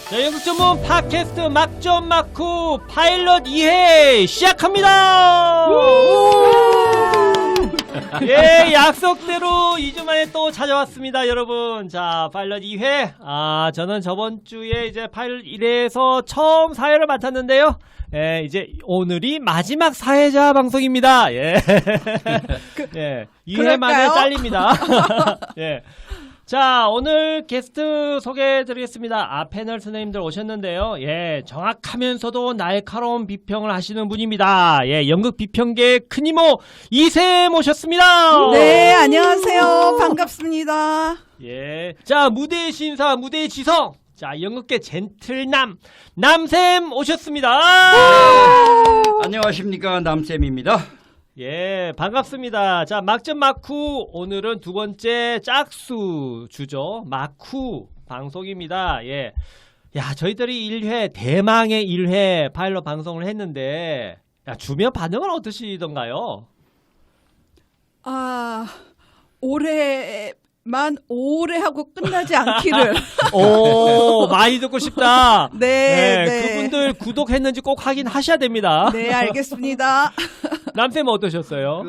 자, 연극 전문 팟캐스트 막점 막후 파일럿 2회 시작합니다. 예, 약속대로 2주 만에 또 찾아왔습니다, 여러분. 자, 파일럿 2회. 저는 저번 주에 이제 파일럿 1회에서 처음 사회를 맡았는데요. 예, 이제 오늘이 마지막 사회자 방송입니다. 예. 예, 2회 만에 잘립니다. 예. 자, 오늘 게스트 소개해드리겠습니다. 패널 선생님들 오셨는데요. 예, 정확하면서도 날카로운 비평을 하시는 분입니다. 예, 연극 비평계의 큰 이모 이세 모셨습니다. 네, 안녕하세요. 반갑습니다. 예, 자, 무대의 신사, 무대의 지성. 자, 연극계 젠틀남 남쌤 오셨습니다. 안녕하십니까, 남쌤입니다. 예, 반갑습니다. 자, 막점 막후 오늘은 두 번째 짝수 주죠. 막후 방송입니다. 예. 야, 저희들이 1회 대망의 1회 파일럿 방송을 했는데 야, 주변 반응은 어떠시던가요? 올해만 오래 하고 끝나지 않기를. 오, 많이 듣고 싶다. 네, 네. 그분들 구독했는지 꼭 확인하셔야 됩니다. 네, 알겠습니다. 남쌤은 어떠셨어요?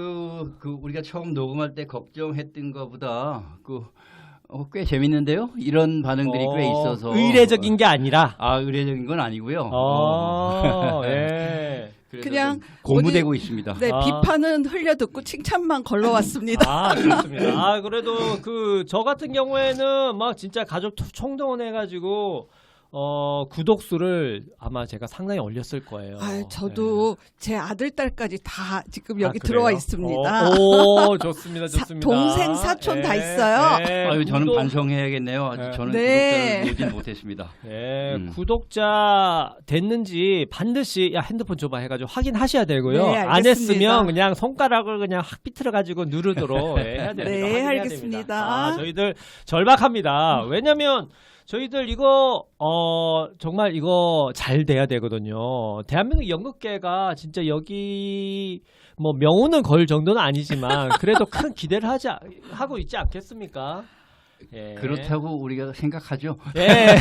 우리가 처음 녹음할 때 걱정했던 것보다 꽤 재밌는데요. 이런 반응들이 꽤 있어서 의례적인 게 아니라. 의례적인 건 아니고요. 예. 그냥 고무되고 있습니다. 네, 비판은 흘려듣고 칭찬만 걸러왔습니다. 그렇습니다. 그래도 저 같은 경우에는 막 진짜 가족 총동원해가지고 구독수를 아마 제가 상당히 올렸을 거예요. 저도 제 아들, 딸까지 다 지금 여기 그래요? 들어와 있습니다. 오, 좋습니다. 동생, 사촌 다 있어요. 저는 반성해야겠네요. 저는 네. 구독자를 오진 못했습니다. 구독자 됐는지 반드시 핸드폰 줘봐 해가지고 확인하셔야 되고요. 네, 안 했으면 그냥 손가락을 그냥 확 비틀어가지고 누르도록 해야 됩니다. 네, 확인해야 알겠습니다. 됩니다. 저희들 절박합니다. 왜냐면 저희들 이거 정말 이거 잘 돼야 되거든요. 대한민국 연극계가 진짜 여기 뭐 명운은 걸 정도는 아니지만 그래도 큰 기대를 하고 있지 않겠습니까? 예. 그렇다고 우리가 생각하죠. 예.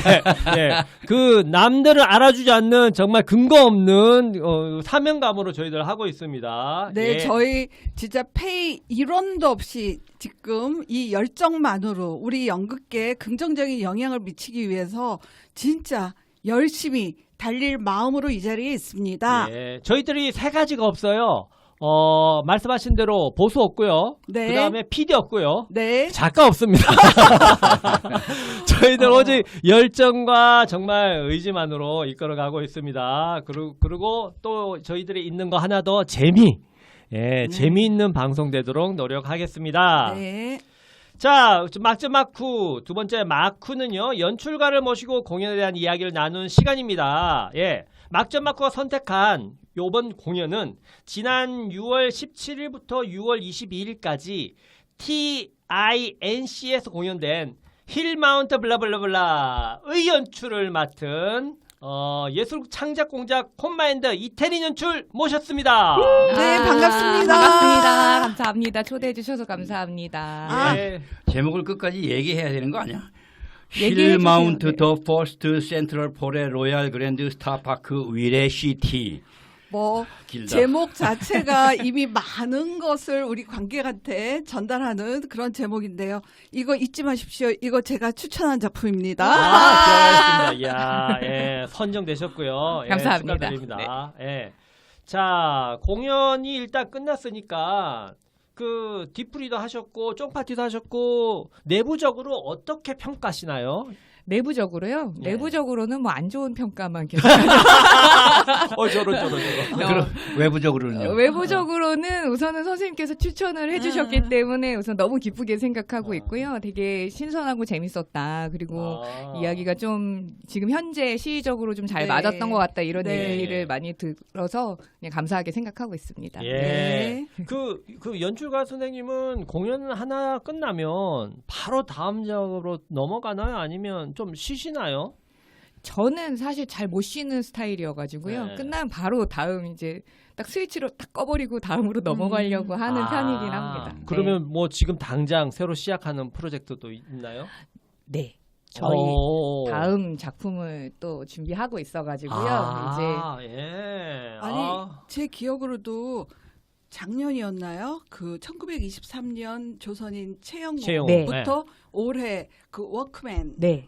남들을 알아주지 않는 정말 근거 없는 사명감으로 저희들 하고 있습니다. 네, 예. 저희 진짜 페이 1원도 없이 지금 이 열정만으로 우리 연극계에 긍정적인 영향을 미치기 위해서 진짜 열심히 달릴 마음으로 이 자리에 있습니다. 예. 저희들이 세 가지가 없어요. 말씀하신 대로 보수 없고요. 네. 그 다음에 PD 없고요. 네. 작가 없습니다. 저희들 오직 열정과 정말 의지만으로 이끌어가고 있습니다. 그리고 또 저희들이 있는 거 하나 더 재미있는 방송 되도록 노력하겠습니다. 네. 자, 막점 막후 두 번째 막후는요, 연출가를 모시고 공연에 대한 이야기를 나눈 시간입니다. 예, 막점 막후가 선택한 요번 공연은 지난 6월 17일부터 6월 22일까지 TINC에서 공연된 힐마운트 블라블라블라의 연출을 맡은 예술 창작 공작 콤마인드 이태린 연출 모셨습니다. 네, 반갑습니다. 반갑습니다. 감사합니다. 초대해 주셔서 감사합니다. 예. 제목을 끝까지 얘기해야 되는 거 아니야? 얘기해 힐마운트 주세요. 더 퍼스트 센트럴 폴의 로얄 그랜드 스타파크 위레시티. 길다. 제목 자체가 이미 많은 것을 우리 관객한테 전달하는 그런 제목인데요. 이거 잊지 마십시오. 이거 제가 추천한 작품입니다. 수고하셨습니다. 이야, 예, 선정되셨고요. 예, 감사합니다. 축하드립니다. 예. 자, 공연이 일단 끝났으니까 디프리도 하셨고 쫑파티도 하셨고 내부적으로 어떻게 평가하시나요? 내부적으로요? 예. 내부적으로는 뭐 안 좋은 평가만 계속. 저런. 그럼 외부적으로는요? 외부적으로는 우선은 선생님께서 추천을 해주셨기 때문에 우선 너무 기쁘게 생각하고 있고요. 되게 신선하고 재밌었다. 그리고 이야기가 좀 지금 현재 시의적으로 좀 잘 네. 맞았던 것 같다. 이런 네. 얘기를 많이 들어서 그냥 감사하게 생각하고 있습니다. 예. 네. 그 연출가 선생님은 공연 하나 끝나면 바로 다음 작업으로 넘어가나요? 아니면 좀 쉬시나요? 저는 사실 잘 못 쉬는 스타일이어가지고요. 네. 끝나면 바로 다음 이제 딱 스위치로 딱 꺼버리고 다음으로 넘어가려고 하는 편이긴 합니다. 그러면 뭐 지금 당장 새로 시작하는 프로젝트도 있나요? 네. 저희 오. 다음 작품을 또 준비하고 있어가지고요. 예. 아니 제 기억으로도 작년이었나요? 그 1923년 조선인 최영호. 최영호부터 올해 그 워크맨부터 네.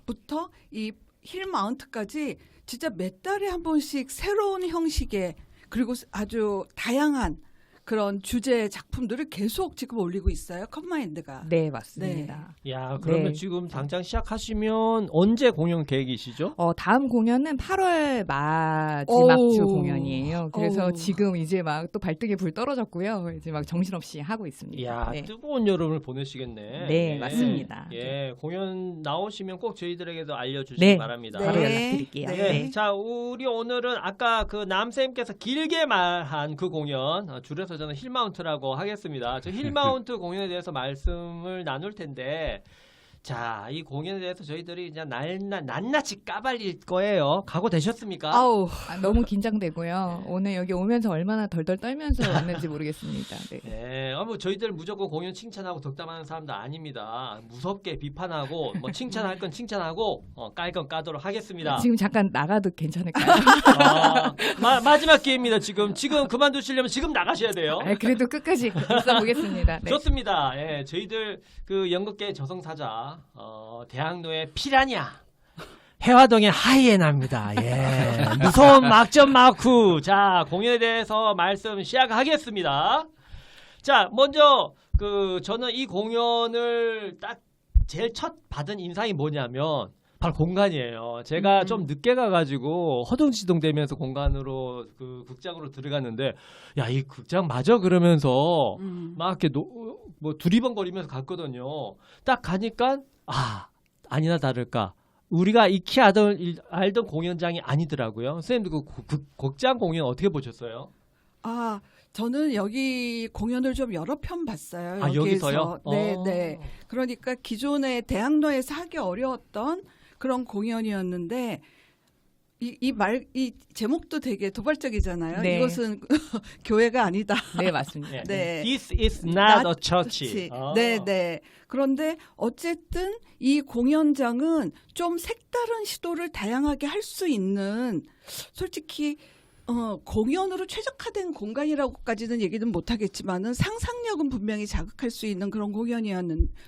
이 힐 마운트까지 진짜 몇 달에 한 번씩 새로운 형식의 그리고 아주 다양한 그런 주제 작품들을 계속 지금 올리고 있어요. 컷마인드가. 네, 맞습니다. 야, 그러면 네. 지금 당장 시작하시면 언제 공연 계획이시죠? 다음 공연은 8월 마지막 오우. 주 공연이에요. 그래서 오우. 지금 이제 막 또 발등에 불 떨어졌고요. 이제 막 정신없이 하고 있습니다. 야, 네. 뜨거운 여름을 보내시겠네. 네, 맞습니다. 예, 공연 나오시면 꼭 저희들에게도 알려주시기 네. 바랍니다. 네. 바로 연락드릴게요. 네. 네. 네. 자, 우리 오늘은 아까 그 남쌤께서 길게 말한 그 공연, 줄여서 저는 힐마운트라고 하겠습니다. 저 힐마운트 공연에 대해서 말씀을 나눌 텐데, 자, 이 공연에 대해서 저희들이 이제 낱낱이 까발릴 거예요. 각오되셨습니까? 아우 너무 긴장되고요. 오늘 여기 오면서 얼마나 덜덜 떨면서 왔는지 모르겠습니다. 네. 네, 뭐 저희들 무조건 공연 칭찬하고 덕담하는 사람도 아닙니다. 무섭게 비판하고 뭐 칭찬할 건 칭찬하고 깔 건 까도록 하겠습니다. 지금 잠깐 나가도 괜찮을까요? 마지막 기회입니다. 지금 그만두시려면 지금 나가셔야 돼요. 그래도 끝까지 있어 보겠습니다. 네. 좋습니다. 예, 저희들 그 연극계 저승사자 대학로의 피라냐 해화동의 하이에나입니다. 예, 무서운 막전 마쿠. 자, 공연에 대해서 말씀 시작하겠습니다. 자, 먼저 저는 이 공연을 딱 제일 첫 받은 인상이 뭐냐면 바로 공간이에요. 제가 좀 늦게 가가지고 허둥지둥대면서 공간으로 그 극장으로 들어갔는데, 야, 이 극장 맞아? 그러면서 막 이렇게 뭐 두리번거리면서 갔거든요. 딱 가니까 아니나 다를까 우리가 익히 알던 공연장이 아니더라고요. 선생님도 그 극장 공연 어떻게 보셨어요? 저는 여기 공연을 좀 여러 편 봤어요. 여기서요? 네. 그러니까 기존의 대학로에서 하기 어려웠던 그런 공연이었는데 이 제목도 되게 도발적이잖아요. 네. 이것은 교회가 아니다. 네, 맞습니다. 예. 네. This is not a church. 네. 그런데 어쨌든 이 공연장은 좀 색다른 시도를 다양하게 할 수 있는 솔직히 공연으로 최적화된 공간이라고까지는 얘기는 못하겠지만은 상상력은 분명히 자극할 수 있는 그런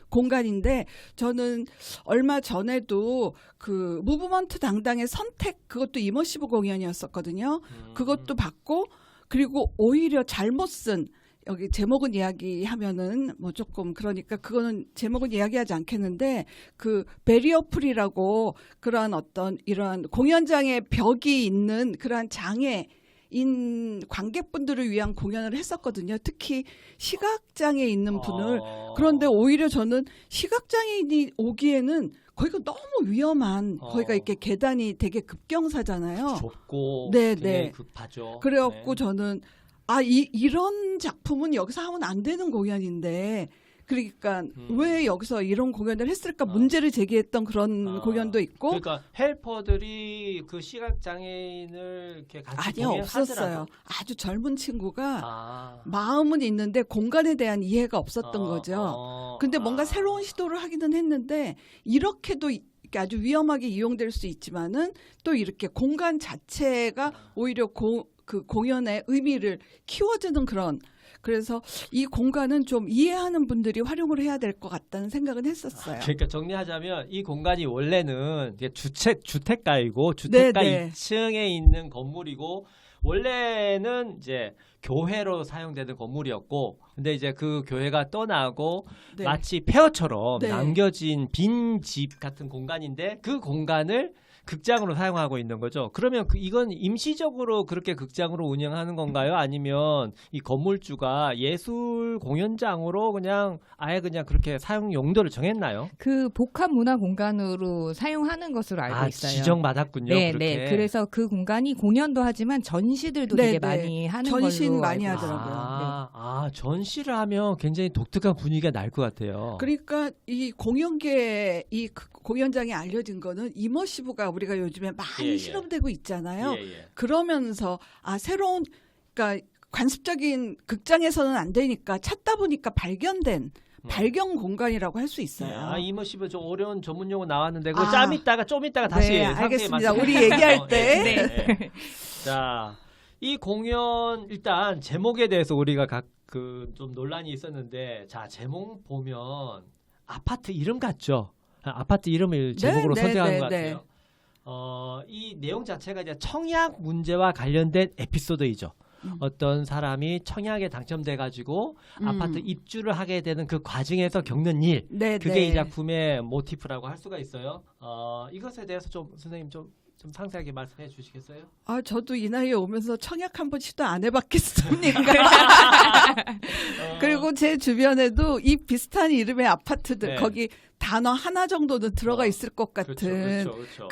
공간인데 저는 얼마 전에도 그 무브먼트 당당의 선택 그것도 이머시브 공연이었었거든요. 그것도 봤고 그리고 오히려 잘못 쓴 여기 제목은 이야기하면은 뭐 조금 그러니까 그거는 제목은 이야기하지 않겠는데 그 베리어풀이라고 그러한 어떤 이러한 공연장에 벽이 있는 그러한 장애인 관객분들을 위한 공연을 했었거든요. 특히 시각장애 있는 분을 그런데 오히려 저는 시각장애인이 오기에는 거기가 너무 위험한 거기가 이렇게 계단이 되게 급경사잖아요. 좁고 네, 굉장히 네. 급하죠. 그래갖고 네. 저는 이런 작품은 여기서 하면 안 되는 공연인데 그러니까 왜 여기서 이런 공연을 했을까 문제를 제기했던 그런 공연도 있고 그러니까 헬퍼들이 그 시각 장애인을 이렇게 같이 아니요 공연하더라도 없었어요. 아주 젊은 친구가 아. 마음은 있는데 공간에 대한 이해가 없었던 거죠. 근데 뭔가 새로운 시도를 하기는 했는데 이렇게도 이렇게 아주 위험하게 이용될 수 있지만은 또 이렇게 공간 자체가 오히려 그 공연의 의미를 키워주는 그래서 이 공간은 좀 이해하는 분들이 활용을 해야 될 것 같다는 생각은 했었어요. 그러니까 정리하자면 이 공간이 원래는 이게 주택가이고 주택가 네. 2층에 있는 건물이고 원래는 이제 교회로 사용되는 건물이었고 근데 이제 그 교회가 떠나고 네. 마치 폐허처럼 네. 남겨진 빈 집 같은 공간인데 그 공간을 극장으로 사용하고 있는 거죠. 그러면 이건 임시적으로 그렇게 극장으로 운영하는 건가요? 아니면 이 건물주가 예술 공연장으로 그냥 아예 그냥 그렇게 사용 용도를 정했나요? 그 복합 문화 공간으로 사용하는 것으로 알고 있어요. 지정받았군요. 네, 그렇게. 네. 그래서 그 공간이 공연도 하지만 전시들도 네, 되게 네. 많이 하는 전신 걸로 많이 알고 하더라고요. 전시를 하면 굉장히 독특한 분위기가 날 것 같아요. 그러니까 이 공연계 이 공연장에 알려진 거는 이머시브가 우리가 요즘에 많이 예. 실험되고 있잖아요. 예. 그러면서 그러니까 관습적인 극장에서는 안 되니까 찾다 보니까 발견된 발견 공간이라고 할 수 있어요. 네. 아, 이머시브 좀 어려운 전문 용어 나왔는데 그거 아. 좀 이따가 다시 네, 상세히 알겠습니다. 말씀해 우리 주세요. 얘기할 때. 네, 네. 자, 이 공연 일단 제목에 대해서 우리가 좀 논란이 있었는데, 자, 제목 보면 아파트 이름 같죠? 아파트 이름을 제목으로 네, 선택한 네, 것 네. 같아요. 이 내용 자체가 이제 청약 문제와 관련된 에피소드이죠. 어떤 사람이 청약에 당첨돼 가지고 아파트 입주를 하게 되는 그 과정에서 겪는 일, 네, 그게 네. 이 작품의 모티프라고 할 수가 있어요. 이것에 대해서 좀 선생님 좀 상세하게 말씀해 주시겠어요? 아, 저도 이 나이에 오면서 청약 한번 시도 안 해봤겠습니까? 그리고 제 주변에도 이 비슷한 이름의 아파트들, 네. 거기 단어 하나 정도는 들어가 있을 것 같은 그렇죠.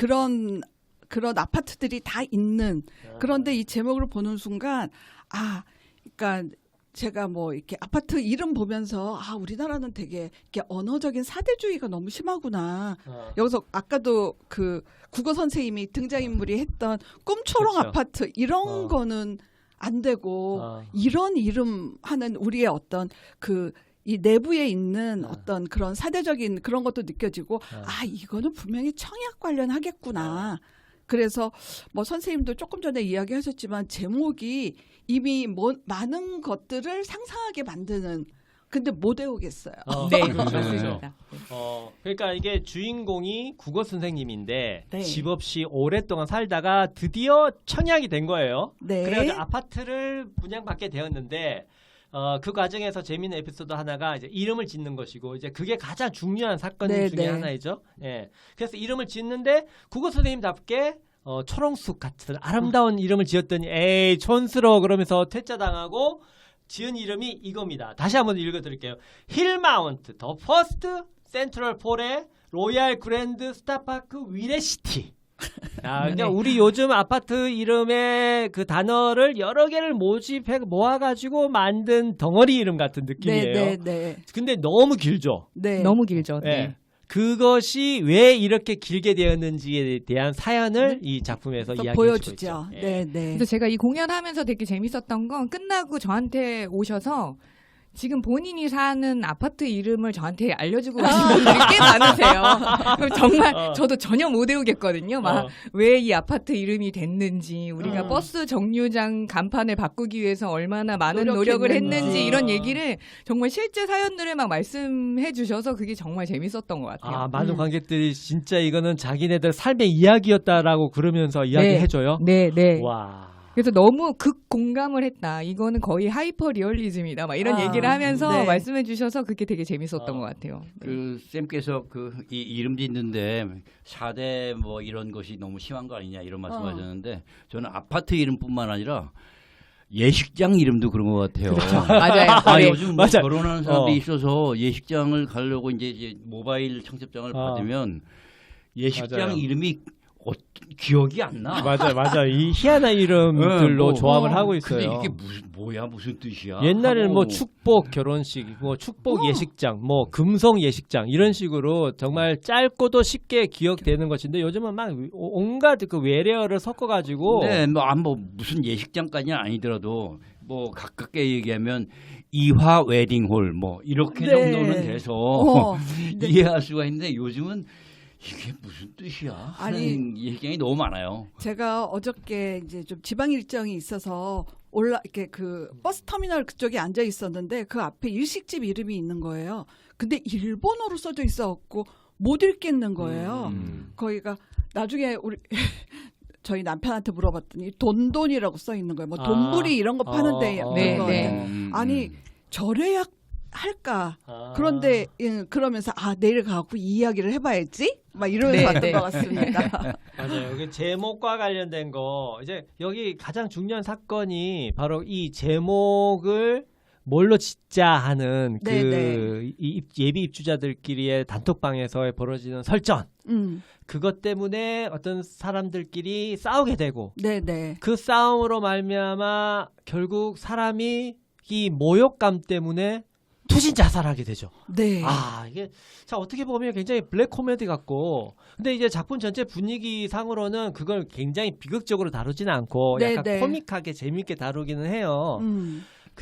그런 아파트들이 다 있는. 그런데 이 제목을 보는 순간, 그러니까 제가 뭐 이렇게 아파트 이름 보면서 우리나라는 되게 이렇게 언어적인 사대주의가 너무 심하구나. 여기서 아까도 그 국어 선생님이 등장인물이 했던 꿈초롱 그렇죠. 아파트 이런 거는 안 되고 이런 이름 하는 우리의 어떤 이 내부에 있는 어떤 그런 사대적인 그런 것도 느껴지고 이거는 분명히 청약 관련하겠구나. 그래서 뭐 선생님도 조금 전에 이야기하셨지만 제목이 이미 많은 것들을 상상하게 만드는. 근데 못 외우겠어요. 네, 그렇죠. 맞습니다. 그러니까 이게 주인공이 국어 선생님인데 네. 집 없이 오랫동안 살다가 드디어 청약이 된 거예요. 네. 그래서 아파트를 분양받게 되었는데 그 과정에서 재미있는 에피소드 하나가 이제 이름을 짓는 것이고 이제 그게 가장 중요한 사건 네, 중에 네. 하나이죠. 예. 그래서 이름을 짓는데 국어 선생님답게 초롱숲 같은 아름다운 이름을 지었더니 에이 촌스러워 그러면서 퇴짜당하고 지은 이름이 이겁니다. 다시 한번 읽어드릴게요. 힐마운트 더 퍼스트 센트럴 폴의 로얄 그랜드 스타파크 위레시티. 그러니까 우리 요즘 아파트 이름의 그 단어를 여러 개를 모아가지고 만든 덩어리 이름 같은 느낌이에요. 네. 근데 너무 길죠. 네. 너무 길죠. 네. 네. 그것이 왜 이렇게 길게 되었는지에 대한 사연을 이 작품에서 이야기해 주고 보여주죠. 있죠. 예. 네. 그래서 제가 이 공연하면서 되게 재밌었던 건 끝나고 저한테 오셔서 지금 본인이 사는 아파트 이름을 저한테 알려주고 가신 분들이 꽤 많으세요. 그럼 정말 저도 전혀 못 외우겠거든요. 막 왜 이 아파트 이름이 됐는지, 우리가 버스 정류장 간판을 바꾸기 위해서 얼마나 많은 노력을 했는지 이런 얘기를 정말 실제 사연들을 막 말씀해 주셔서 그게 정말 재밌었던 것 같아요. 많은 관객들이 진짜 이거는 자기네들 삶의 이야기였다라고 그러면서 이야기해줘요. 네. 와. 그래서 너무 극공감을 했다. 이거는 거의 하이퍼 리얼리즘이다. 막 이런 얘기를 하면서 네. 말씀해 주셔서 그게 되게 재밌었던 것 같아요. 그 쌤께서 이 이름 짓는데 4대 뭐 이런 것이 너무 심한 거 아니냐 이런 말씀하셨는데 저는 아파트 이름뿐만 아니라 예식장 이름도 그런 것 같아요. 맞아요. 네. 요즘 뭐 결혼하는 사람들이 있어서 예식장을 가려고 이제 모바일 청첩장을 받으면 예식장 맞아요. 이름이 기억이 안 나. 맞아요. 이 희한한 이름들로 뭐, 조합을 하고 있어요. 근데 이게 무슨 뜻이야? 옛날에는 하고. 뭐 축복 결혼식, 뭐 축복 예식장, 뭐 금성 예식장 이런 식으로 정말 짧고도 쉽게 기억되는 것인데 요즘은 막 온갖 그 외래어를 섞어가지고 네, 뭐 무슨 예식장까지는 아니더라도 뭐 가깝게 얘기하면 이화 웨딩홀 뭐 이렇게 네. 정도는 돼서 네. 이해할 수가 있는데 요즘은 이게 무슨 뜻이야? 아니, 하는 얘기가 너무 많아요. 제가 어저께 이제 좀 지방 일정이 있어서 이렇게 그 버스 터미널 그쪽에 앉아 있었는데 그 앞에 일식집 이름이 있는 거예요. 근데 일본어로 써져 있어갖고 못 읽겠는 거예요. 거기가 나중에 우리 저희 남편한테 물어봤더니 돈돈이라고 써 있는 거예요. 뭐 돈부리 이런 거 파는데 네, 그거 네. 같아요. 아니 절에야 할까? 그런데 그러면서 내일 가고 이 이야기를 해봐야지. 막 이러면서 왔던 것 같습니다. 맞아요. 그 제목과 관련된 거 이제 여기 가장 중요한 사건이 바로 이 제목을 뭘로 짓자 하는 그 예비 입주자들끼리의 단톡방에서 벌어지는 설전. 그것 때문에 어떤 사람들끼리 싸우게 되고 네네. 그 싸움으로 말미암아 결국 사람이 이 모욕감 때문에 투신 자살하게 되죠. 네. 이게 자 어떻게 보면 굉장히 블랙 코미디 같고, 근데 이제 작품 전체 분위기 상으로는 그걸 굉장히 비극적으로 다루지는 않고 네, 약간 네. 코믹하게 재밌게 다루기는 해요.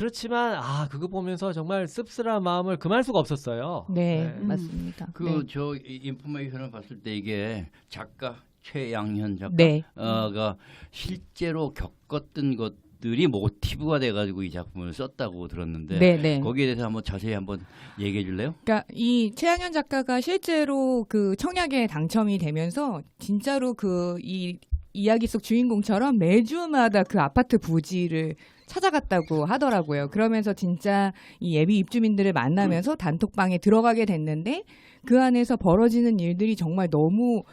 그렇지만 그거 보면서 정말 씁쓸한 마음을 금할 수가 없었어요. 네, 네. 맞습니다. 네. 그 저 인포메이션을 봤을 때 이게 작가 최양현 네. 작가가 실제로 겪었던 것들이 모티브가 돼가지고 이 작품을 썼다고 들었는데 네, 네. 거기에 대해서 한번 자세히 한번 얘기해 줄래요? 그러니까 이 최양현 작가가 실제로 그 청약에 당첨이 되면서 진짜로 그 이 이야기 속 주인공처럼 매주마다 그 아파트 부지를 찾아갔다고 하더라고요. 그러면서 진짜 이 예비 입주민들을 만나면서 단톡방에 들어가게 됐는데 그 안에서 벌어지는 일들이 정말 너무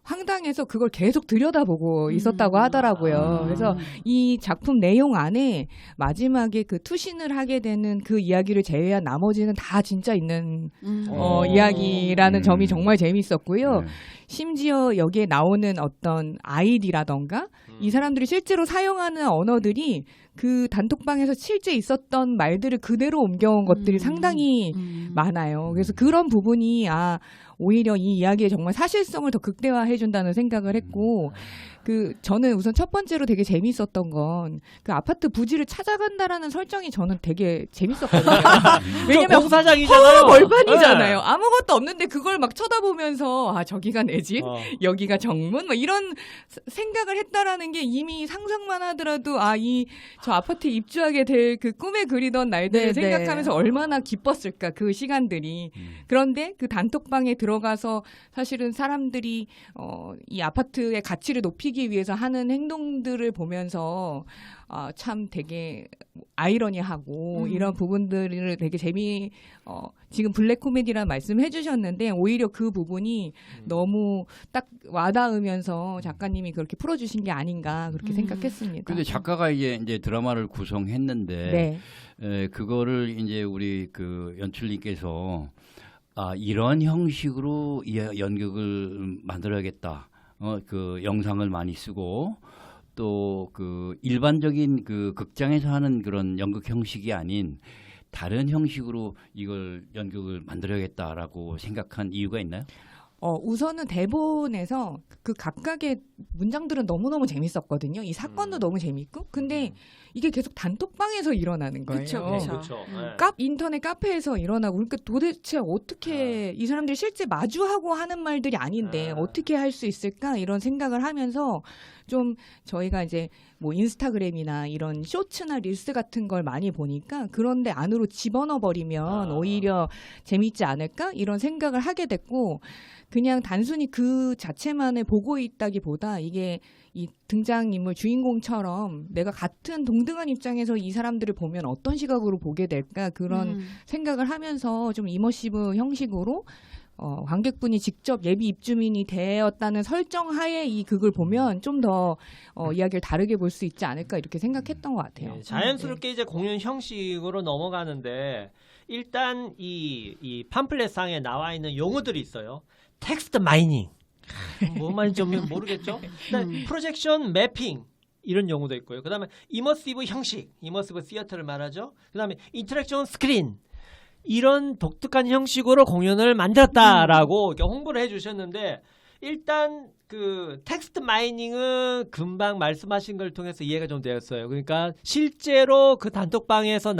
황당해서 그걸 계속 들여다보고 있었다고 하더라고요. 그래서 이 작품 내용 안에 마지막에 그 투신을 하게 되는 그 이야기를 제외한 나머지는 다 진짜 있는 이야기라는 점이 정말 재밌었고요. 네. 심지어 여기에 나오는 어떤 아이디라던가 이 사람들이 실제로 사용하는 언어들이 그 단톡방에서 실제 있었던 말들을 그대로 옮겨온 것들이 상당히 많아요. 그래서 그런 부분이 오히려 이 이야기의 정말 사실성을 더 극대화해 준다는 생각을 했고 저는 우선 첫 번째로 되게 재밌었던 건 그 아파트 부지를 찾아간다라는 설정이 저는 되게 재밌었거든요. 왜냐면 공사장이잖아요. 벌판이잖아요. 아무것도 없는데 그걸 막 쳐다보면서 저기가 내 집, 여기가 정문 뭐 이런 생각을 했다라는 게 이미 상상만 하더라도 저 아파트에 입주하게 될 그 꿈에 그리던 날들을 네, 생각하면서 네. 얼마나 기뻤을까 그 시간들이. 그런데 그 단톡방에 들어가서 사실은 사람들이 이 아파트의 가치를 높이기 위해서 하는 행동들을 보면서 참 되게 아이러니하고 이런 부분들을 되게 지금 블랙 코미디라는 말씀 해주셨는데 오히려 그 부분이 너무 딱 와닿으면서 작가님이 그렇게 풀어주신 게 아닌가 그렇게 생각했습니다. 근데 작가가 이제 드라마를 구성했는데 네. 그거를 이제 우리 그 연출님께서 이런 형식으로 연극을 만들어야겠다. 그 영상을 많이 쓰고 또 그 일반적인 그 극장에서 하는 그런 연극 형식이 아닌 다른 형식으로 이걸 연극을 만들어야겠다라고 생각한 이유가 있나요? 우선은 대본에서 그 각각의 문장들은 너무너무 재밌었거든요. 이 사건도 너무 재밌고. 근데 이게 계속 단톡방에서 일어나는 거예요. 그쵸. 그렇죠. 인터넷 카페에서 일어나고 그러니까 도대체 어떻게 이 사람들이 실제 마주하고 하는 말들이 아닌데 어떻게 할 수 있을까 이런 생각을 하면서 좀 저희가 이제 뭐 인스타그램이나 이런 쇼츠나 릴스 같은 걸 많이 보니까 그런데 안으로 집어넣어 버리면 오히려 재밌지 않을까 이런 생각을 하게 됐고 그냥 단순히 그 자체만을 보고 있다기보다 이게 이 등장인물 주인공처럼 내가 같은 동등한 입장에서 이 사람들을 보면 어떤 시각으로 보게 될까 그런 생각을 하면서 좀 이머시브 형식으로 관객분이 직접 예비 입주민이 되었다는 설정하에 이 극을 보면 좀 더 이야기를 다르게 볼 수 있지 않을까 이렇게 생각했던 것 같아요. 네, 자연스럽게 이제 공연 형식으로 넘어가는데 일단 이 팜플렛 상에 나와 있는 용어들이 있어요. 텍스트 마이닝. 뭔 말인지 좀 모르겠죠? 일단 프로젝션 매핑 이런 용어도 있고요. 그다음에 이머시브 형식, 이머시브 시어터를 말하죠. 그다음에 인터랙션 스크린 이런 독특한 형식으로 공연을 만들었다라고 이렇게 홍보를 해주셨는데 일단 그 텍스트 마이닝은 금방 말씀하신 걸 통해서 이해가 좀 되었어요. 그러니까 실제로 그 단톡방에서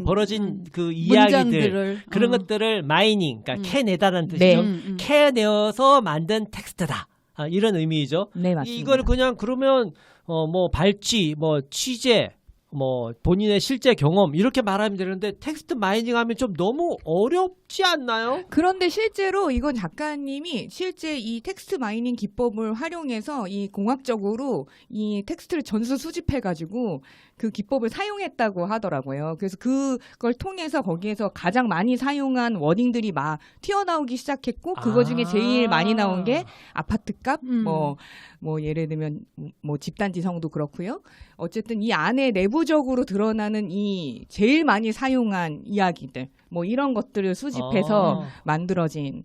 벌어진 그 이야기들 문장들을 그런 것들을 마이닝, 그러니까 캐내다라는 뜻이죠. 캐내어서 만든 텍스트다. 이런 의미죠. 네, 맞습니다. 이걸 그냥 그러면 뭐 발취, 뭐 취재, 뭐 본인의 실제 경험 이렇게 말하면 되는데 텍스트 마이닝 하면 좀 너무 어렵지 않나요? 그런데 실제로 이건 작가님이 실제 이 텍스트 마이닝 기법을 활용해서 이 공학적으로 이 텍스트를 전수 수집해가지고 그 기법을 사용했다고 하더라고요. 그래서 그걸 통해서 거기에서 가장 많이 사용한 워딩들이 막 튀어나오기 시작했고 그거 중에 제일 많이 나온 게 아파트 값, 뭐 예를 들면 뭐 집단지 성도 그렇고요. 어쨌든 이 안에 내부적으로 드러나는 이 제일 많이 사용한 이야기들 뭐 이런 것들을 수집해서 만들어진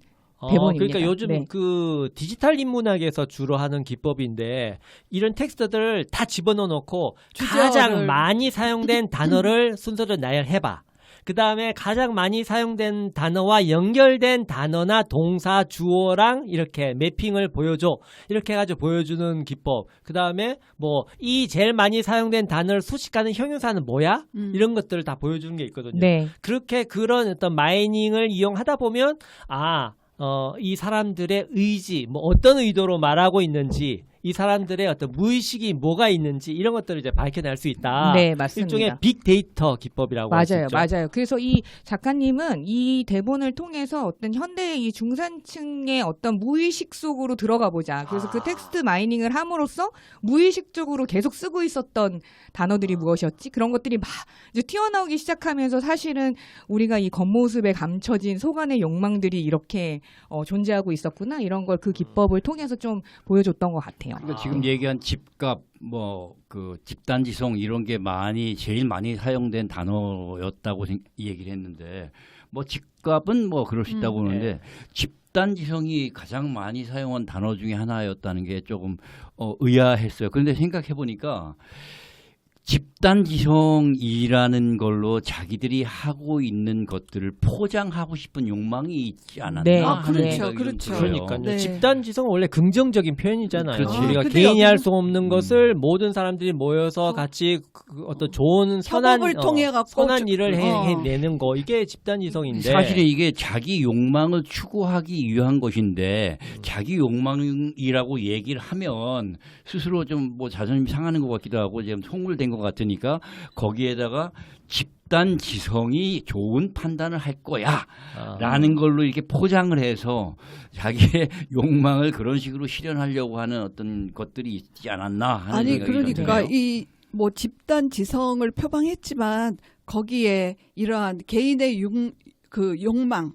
대본입니다. 그러니까 요즘 네. 그 디지털 인문학에서 주로 하는 기법인데 이런 텍스트들을 다 집어넣어 놓고 가장 많이 사용된 단어를 순서를 나열해봐. 그 다음에 가장 많이 사용된 단어와 연결된 단어나 동사, 주어랑 이렇게 매핑을 보여줘. 이렇게 해가지고 보여주는 기법. 그 다음에 뭐 이 제일 많이 사용된 단어를 수식하는 형용사는 뭐야? 이런 것들을 다 보여주는 게 있거든요. 네. 그렇게 그런 어떤 마이닝을 이용하다 보면 이 사람들의 의지, 뭐 어떤 의도로 말하고 있는지, 이 사람들의 어떤 무의식이 뭐가 있는지 이런 것들을 이제 밝혀낼 수 있다. 네, 맞습니다. 일종의 빅데이터 기법이라고 할 수 맞아요, 있죠. 맞아요. 그래서 이 작가님은 이 대본을 통해서 어떤 현대의 이 중산층의 어떤 무의식 속으로 들어가 보자. 그래서 그 텍스트 마이닝을 함으로써 무의식적으로 계속 쓰고 있었던 단어들이 무엇이었지? 그런 것들이 막 이제 튀어나오기 시작하면서 사실은 우리가 이 겉모습에 감춰진 속안의 욕망들이 이렇게 존재하고 있었구나. 이런 걸 그 기법을 통해서 좀 보여줬던 것 같아요. 그러니까 지금 얘기한 집값, 뭐 그 집단지성 이런 게 제일 많이 사용된 단어였다고 얘기를 했는데, 뭐 집값은 뭐 그럴 수 있다고 보는데 집단지성이 가장 많이 사용한 단어 중에 하나였다는 게 조금 의아했어요. 그런데 생각해 보니까 집단지성이라는 걸로 자기들이 하고 있는 것들을 포장하고 싶은 욕망이 있지 않았나 네. 하는 그렇죠, 생각이 좀 그렇죠. 들어요. 그러니까요. 네. 집단지성은 원래 긍정적인 표현이잖아요. 그렇지. 우리가 근데 개인이 할 여기는- 수 없는 것을 모든 사람들이 모여서 같이 어떤 좋은 협업을 통해 갖고 선한 일을 어. 해내는 거, 이게 집단지성인데 사실은 이게 자기 욕망을 추구하기 위한 것인데 자기 욕망이라고 얘기를 하면 스스로 좀 뭐 자존심 상하는 것 같기도 하고 지금 속물된 것 같으니까 거기에다가 집단 지성이 좋은 판단을 할 거야 라는 걸로 이렇게 포장을 해서 자기의 욕망을 그런 식으로 실현하려고 하는 어떤 것들이 있지 않았나 하는 아니 생각이 좀 그러니까 드네요. 이 뭐 집단 지성을 표방했지만 거기에 이러한 개인의 욕망이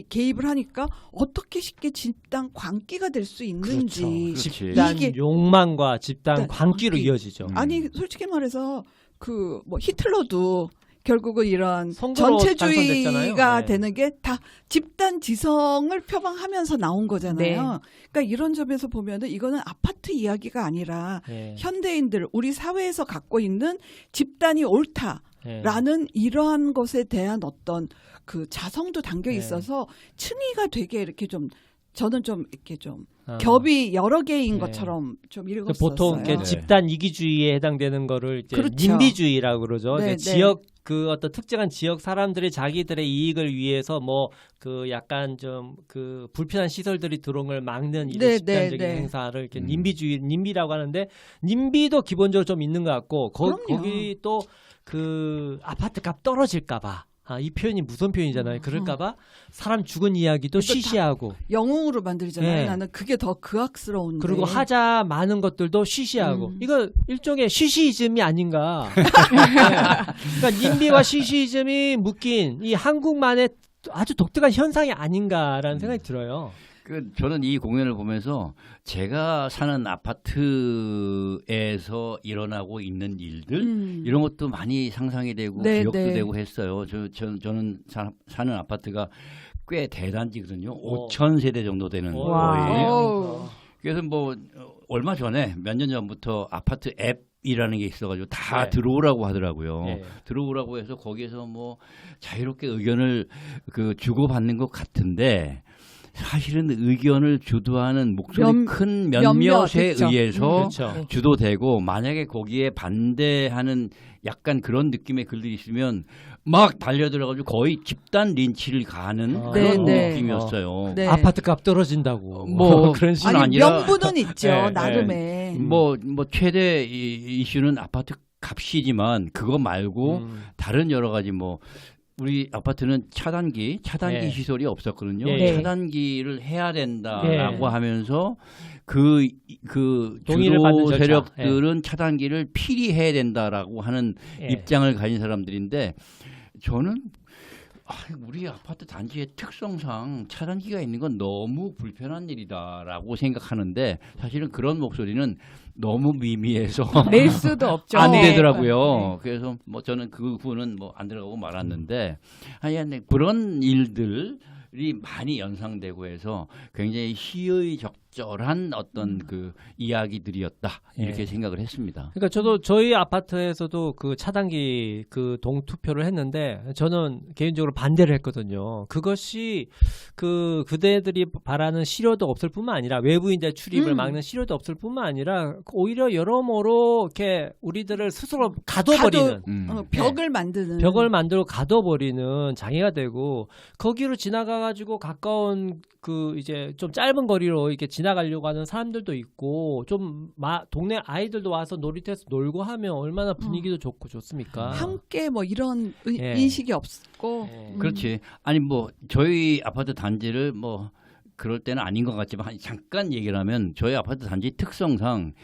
개입을 하니까 어떻게 쉽게 집단 광기가 될 수 있는지 그렇죠. 집단 이게- 욕망과 집단 집단 광기로 광기. 이어지죠. 아니 솔직히 말해서 그 뭐 히틀러도 결국은 이런 선거로 전체주의가 당선됐잖아요. 네. 되는 게 다 집단 지성을 표방하면서 나온 거잖아요. 네. 그러니까 이런 점에서 보면은 이거는 아파트 이야기가 아니라 네. 현대인들 우리 사회에서 갖고 있는 집단이 옳다라는 네. 이러한 것에 대한 어떤 그 자성도 담겨 네. 있어서 층위가 되게 이렇게 좀 저는 좀 이렇게 좀 아. 겹이 여러 개인 네. 것처럼 좀 그 읽었었어요. 보통 이렇게 네. 집단 이기주의에 해당되는 거를 이제 그렇죠. 님비주의라고 그러죠. 네, 이제 네. 지역 그 어떤 특정한 지역 사람들이 자기들의 이익을 위해서 뭐 그 약간 좀 그 불편한 시설들이 들어온 걸 막는 이런 네, 집단적인 네, 네. 행사를 이렇게 님비라고 하는데 님비도 기본적으로 좀 있는 것 같고 그럼요. 거기 또 그 아파트 값 떨어질까봐. 이 표현이 무슨 표현이잖아요. 그럴까봐 사람 죽은 이야기도 그러니까 쉬쉬하고 영웅으로 만들잖아요. 네. 나는 그게 더 극악스러운데. 그리고 하자 많은 것들도 쉬쉬하고 이거 일종의 쉬쉬이즘이 아닌가. 네. 그러니까 님비와 쉬쉬이즘이 묶인 이 한국만의 아주 독특한 현상이 아닌가라는 생각이 들어요. 저는 이 공연을 보면서 제가 사는 아파트에서 일어나고 있는 일들 이런 것도 많이 상상이 되고 네, 기억도 네. 되고 했어요. 저는 사는 아파트가 꽤 대단지거든요. 오. 5천 세대 정도 되는 와. 거예요. 오. 그래서 뭐 얼마 전에 몇 년 전부터 아파트 앱이라는 게 있어가지고 다 네. 들어오라고 하더라고요. 네. 들어오라고 해서 거기에서 뭐 자유롭게 의견을 주고받는 것 같은데 사실은 의견을 주도하는 목소리 큰 몇몇에 그쵸. 의해서 그렇죠. 주도되고 만약에 거기에 반대하는 약간 그런 느낌의 글들이 있으면 막 달려들어가지고 거의 집단 린치를 가하는 그런 네, 네. 느낌이었어요. 네. 아파트 값 떨어진다고. 뭐 그런 식으로. 아니 아니라- 명분은 있죠. 네, 나름의. 뭐 최대 이슈는 아파트 값이지만 그거 말고 다른 여러 가지 뭐 우리 아파트는 차단기 네. 시설이 없었거든요. 네. 차단기를 해야 된다라고 네. 하면서 그 동의를 받는 주도 절차. 세력들은 차단기를 필히 해야 된다라고 하는 예. 입장을 가진 사람들인데 저는 우리 아파트 단지의 특성상 차단기가 있는 건 너무 불편한 일이다라고 생각하는데 사실은 그런 목소리는 너무 미미해서 낼 수도 없죠. 안 네. 되더라고요. 그래서 뭐 저는 그 부분은 뭐 안 들어가고 말았는데 하여간 그런 일들이 많이 연상되고 해서 굉장히 시의적 적절한 어떤 그 이야기들이었다 이렇게 예. 생각을 했습니다. 그러니까 저도 저희 아파트에서도 그 차단기 그 동투표를 했는데 저는 개인적으로 반대를 했거든요. 그것이 그대들이 바라는 실효도 없을 뿐만 아니라 외부인들 출입을 막는 실효도 없을 뿐만 아니라 오히려 여러모로 이렇게 우리들을 스스로 가둬버리는 벽을 만드는 벽을 만들어 가둬버리는 장애가 되고 거기로 지나가가지고 가까운 그 이제 좀 짧은 거리로 이렇게 지나가려고 하는 사람들도 있고 좀 동네 아이들도 와서 놀이터에서 놀고 하면 얼마나 분위기도 좋고 좋습니까? 함께 뭐 이런 예. 인식이 없고 예. 그렇지. 아니 뭐 저희 아파트 단지를 뭐 그럴 때는 아닌 것 같지만 잠깐 얘기를 하면 저희 아파트 단지 특성상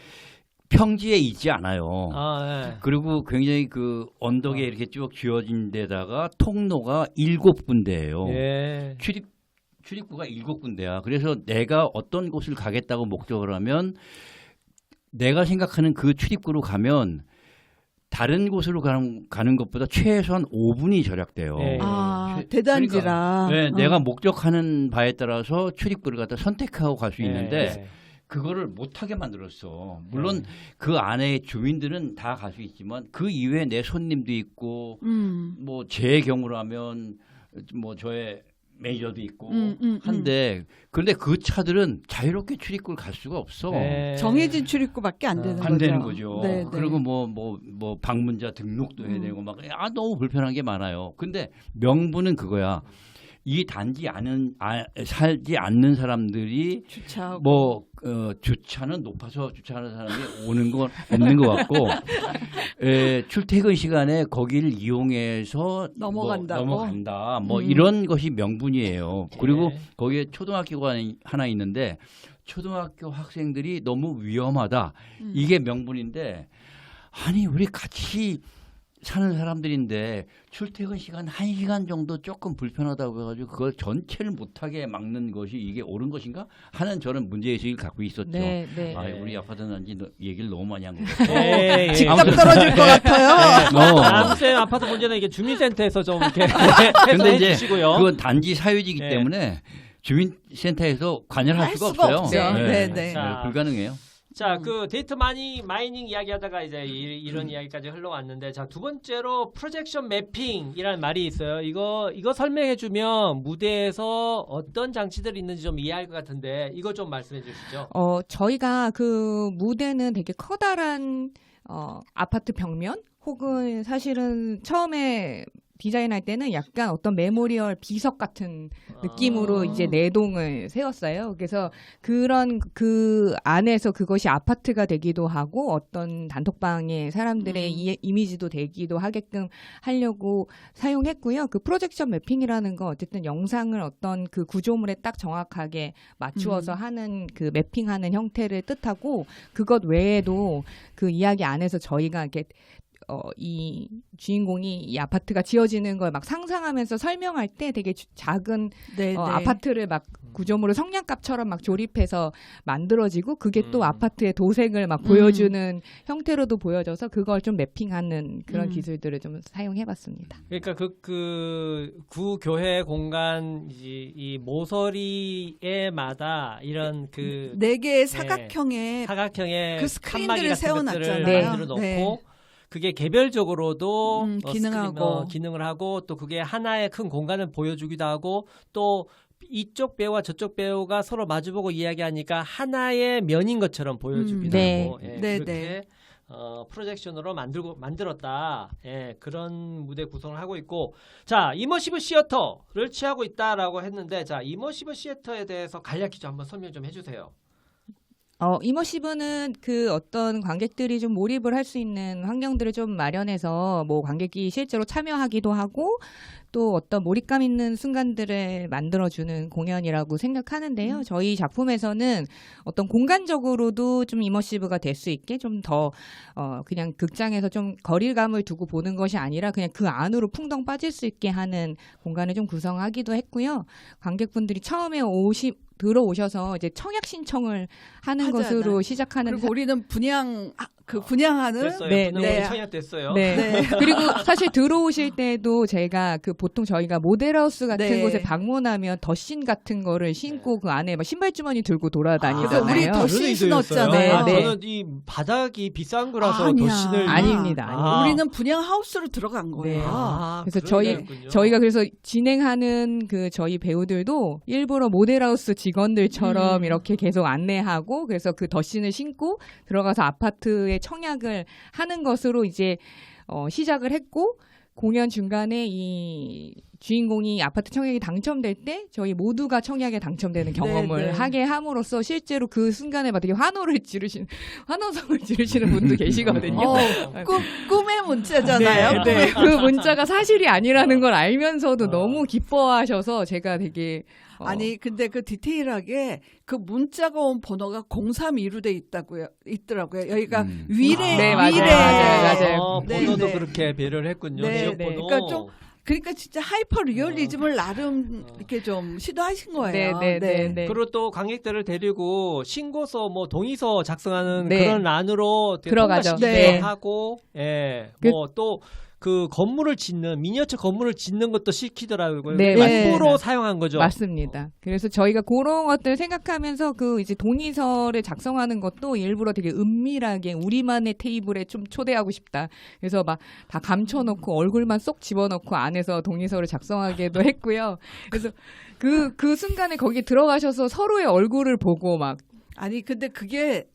평지에 있지 않아요. 아, 예. 그리고 굉장히 그 언덕에 이렇게 쭉 쥐어진 데다가 통로가 7군데예요. 예. 출입구가 7군데야. 그래서 내가 어떤 곳을 가겠다고 목적을 하면 내가 생각하는 그 출입구로 가면 다른 곳으로 가는 것보다 최소한 5분이 절약돼요. 예. 대단지라 네, 내가 목적하는 바에 따라서 출입구를 갖다 선택하고 갈 수 있는데 예. 그거를 못하게 만들었어. 물론 그 안에 주민들은 다 갈 수 있지만 그 이외에 내 손님도 있고 뭐 제 경우라면 뭐 저의 매니저도 있고 한데 그런데 그 차들은 자유롭게 출입구를 갈 수가 없어. 예. 정해진 출입구밖에 안 되는 안 거죠. 되는 거죠. 네, 네. 그리고 뭐 방문자 등록도 해야 되고 막 너무 불편한 게 많아요. 근데 명분은 그거야. 이 단지 살지 않는 사람들이 주차하고 뭐 주차는 높아서 주차하는 사람이 오는 건 없는 것 같고 출퇴근 시간에 거기를 이용해서 넘어간다고? 넘어간다. 뭐 이런 것이 명분이에요. 그리고 거기에 초등학교가 하나 있는데 초등학교 학생들이 너무 위험하다. 이게 명분인데 아니 우리 같이 사는 사람들인데 출퇴근 시간 1시간 정도 조금 불편하다고 해가지고 그걸 전체를 못하게 막는 것이 이게 옳은 것인가 하는 저는 문제의식을 갖고 있었죠. 네, 네. 아, 우리 아파트 단지 얘기를 너무 많이 한 것 예, 같아요. 예. 직접 떨어질 것 같아요. 아무튼 아파트 문제는 이게 주민센터에서 좀 이렇게 근데 해소해 이제 주시고요. 그건 단지 사유지이기 네. 때문에 주민센터에서 관여할 할 수가 수가 없어요. 없죠. 네. 네, 네. 자, 불가능해요. 자, 그 데이터 마이닝 이야기하다가 이제 이런 이야기까지 흘러왔는데, 자, 두 번째로 프로젝션 매핑이라는 말이 있어요. 이거 설명해주면 무대에서 어떤 장치들이 있는지 좀 이해할 것 같은데 이거 좀 말씀해 주시죠. 저희가 그 무대는 되게 커다란 아파트 벽면 혹은 사실은 처음에 디자인할 때는 약간 어떤 메모리얼 비석 같은 느낌으로 이제 내동을 세웠어요. 그래서 그런 그 안에서 그것이 아파트가 되기도 하고 어떤 단톡방에 사람들의 이미지도 되기도 하게끔 하려고 사용했고요. 그 프로젝션 매핑이라는 건 어쨌든 영상을 어떤 그 구조물에 딱 정확하게 맞추어서 하는 그 매핑하는 형태를 뜻하고 그것 외에도 그 이야기 안에서 저희가 이렇게 이 주인공이 이 아파트가 지어지는 걸 막 상상하면서 설명할 때 되게 작은 네, 네. 아파트를 막 구조물을 성냥갑처럼 막 조립해서 만들어지고 그게 또 아파트의 도색을 막 보여주는 형태로도 보여져서 그걸 좀 매핑하는 그런 기술들을 좀 사용해봤습니다. 그러니까 그 구교회 공간 이 모서리에마다 이런 그 네 개의 사각형의 사각형의 그 스크린들을 칸막이 같은 것들을 세워놨잖아요. 만들어 놓고 네. 그게 개별적으로도 기능하고. 기능을 하고 또 그게 하나의 큰 공간을 보여주기도 하고 또 이쪽 배우와 저쪽 배우가 서로 마주보고 이야기하니까 하나의 면인 것처럼 보여주기도 네. 하고 네, 그렇게 네. 프로젝션으로 만들었다. 그런 무대 구성을 하고 있고 자 이머시브 시어터를 취하고 있다라고 했는데 자 이머시브 시어터에 대해서 간략히 좀 한번 설명 좀 해주세요. 이머시브는 그 어떤 관객들이 좀 몰입을 할 수 있는 환경들을 좀 마련해서 뭐 관객이 실제로 참여하기도 하고 또 어떤 몰입감 있는 순간들을 만들어주는 공연이라고 생각하는데요. 저희 작품에서는 어떤 공간적으로도 좀 이머시브가 될 수 있게 좀 더 그냥 극장에서 좀 거리감을 두고 보는 것이 아니라 그냥 그 안으로 풍덩 빠질 수 있게 하는 공간을 좀 구성하기도 했고요. 관객분들이 처음에 들어오셔서 이제 청약 신청을 하는 하잖아. 것으로 시작하는 그리고 우리는 분양 그 분양하는 됐어요. 네, 분양이 네. 청약 됐어요. 네. 네. 그리고 사실 들어오실 때도 제가 그 보통 저희가 모델하우스 같은 네. 곳에 방문하면 덧신 같은 거를 신고 그 안에 막 신발 주머니 들고 그래서 돌아다니잖아요. 우리 덧신 신었잖아요. 네, 네. 저는 이 바닥이 비싼 거라서 아니야. 덧신을 아닙니다. 우리는 분양 하우스로 들어간 거예요. 네. 아, 그래서 그런 저희가 그래서 진행하는 그 저희 배우들도 일부러 모델하우스 직원들처럼 이렇게 계속 안내하고 그래서 그 덧신을 신고 들어가서 아파트의 청약을 하는 것으로 이제 시작을 했고 공연 중간에 이 주인공이 아파트 청약이 당첨될 때 저희 모두가 청약에 당첨되는 경험을 네. 하게 함으로써 실제로 그 순간에 막 되게 환호성을 지르시는 분도 계시거든요. 꿈의 문자잖아요. 네, 그 문자가 사실이 아니라는 걸 알면서도 너무 기뻐하셔서 제가 되게 아니 근데 그 디테일하게 그 문자가 온 번호가 032로 돼 있더라고요. 여기가 위례 네, 맞아요. 위례 맞아요. 네, 번호도 네. 그렇게 배려를 했군요. 네, 지역 네. 번호. 그러니까 좀 그러니까 진짜 하이퍼 리얼리즘을 나름 이렇게 좀 시도하신 거예요. 네. 그리고 또 관객들을 데리고 신고서 뭐 동의서 작성하는 네. 그런 란으로 들어가죠. 통과시키기도 네. 하고 그- 뭐 또 그 건물을 짓는 미니어처 건물을 짓는 것도 시키더라고요. 네, 일부러 맞습니다. 사용한 거죠. 맞습니다. 그래서 저희가 그런 것들 생각하면서 그 이제 동의서를 작성하는 것도 일부러 되게 은밀하게 우리만의 테이블에 좀 초대하고 싶다. 그래서 막 다 감춰놓고 얼굴만 쏙 집어넣고 안에서 동의서를 작성하기도 했고요. 그래서 그 순간에 거기 들어가셔서 서로의 얼굴을 보고 막 아니 근데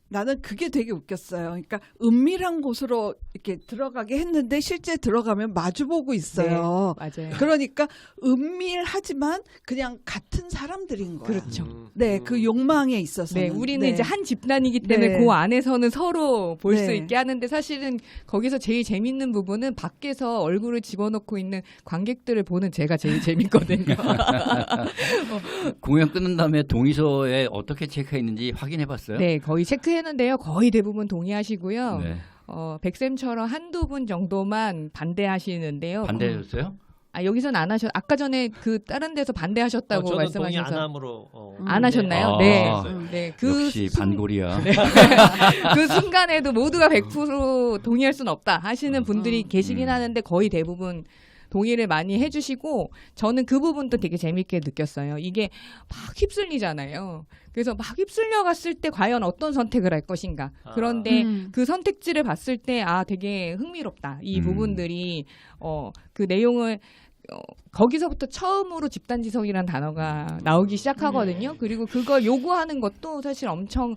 나는 그게 되게 웃겼어요. 그러니까 은밀한 곳으로 이렇게 들어가게 했는데 실제 들어가면 마주보고 있어요. 맞아요. 그러니까 은밀하지만 그냥 같은 사람들인 거예요. 그렇죠. 네, 그 욕망에 있어서. 네, 우리는 이제 한 집단이기 때문에 네. 그 안에서는 서로 볼 수 네. 있게 하는데 사실은 거기서 제일 재밌는 부분은 밖에서 얼굴을 집어넣고 있는 관객들을 보는 제가 제일 재밌거든요. 공연 끝난 다음에 동의서에 어떻게 체크했는지 확인해봤어요? 네, 거의 체크했는데요. 거의 대부분 동의하시고요. 네. 백쌤처럼 한두 분 정도만 반대하시는데요. 반대해줬어요? 여기서는 안 아까 전에 그 다른 데서 반대하셨다고 저는 동의 안 말씀하셔서 함으로 안 하셨나요? 네. 네. 아, 네. 역시 반골이야. 그 순간에도 모두가 100% 동의할 수는 없다 하시는 분들이 계시긴 하는데 거의 대부분 동의를 많이 해주시고 저는 그 부분도 되게 재밌게 느꼈어요. 이게 막 휩쓸리잖아요. 그래서 막 휩쓸려 갔을 때 과연 어떤 선택을 할 것인가. 그런데 그 선택지를 봤을 때 되게 흥미롭다. 이 부분들이 그 내용을 거기서부터 처음으로 집단지성이라는 단어가 나오기 시작하거든요. 그리고 그걸 요구하는 것도 사실 엄청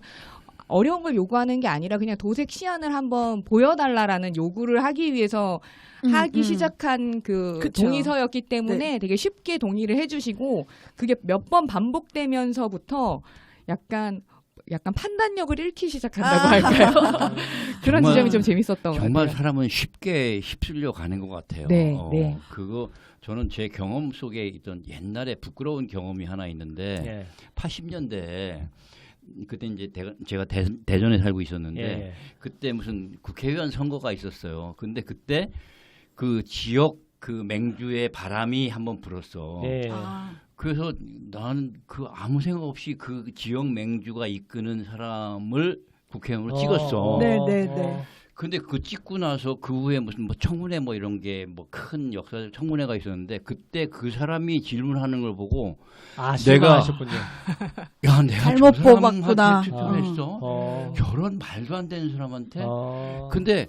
어려운 걸 요구하는 게 아니라 그냥 도색 시안을 한번 보여달라라는 요구를 하기 위해서 하기 시작한 그 그쵸. 동의서였기 때문에 되게 쉽게 동의를 해주시고 그게 몇 번 반복되면서부터 약간 판단력을 잃기 시작한다고 할까요? 그런 정말- 지점이 좀 재밌었던 것 정말 같아요. 사람은 쉽게 휩쓸려 가는 것 같아요. 네, 네. 그거 저는 제 경험 속에 있던 옛날에 부끄러운 경험이 하나 있는데 예. 80년대 그때 이제 제가 대전에 살고 있었는데 예. 그때 무슨 국회의원 선거가 있었어요. 근데 그때 그 지역 그 맹주의 바람이 한번 불었어. 예. 그래서 나는 그 아무 생각 없이 그 지역 맹주가 이끄는 사람을 국회의원으로 찍었어. 네, 네, 네. 근데 그 찍고 나서 그 후에 무슨 뭐 청문회 뭐 이런 게 뭐 큰 역사적 청문회가 있었는데 그때 그 사람이 질문하는 걸 보고 내가 실망하셨군요. 야 내가 잘못 저 사람한테 뽑았구나. 투표했어. 저런 말도 안 되는 사람한테. 어. 근데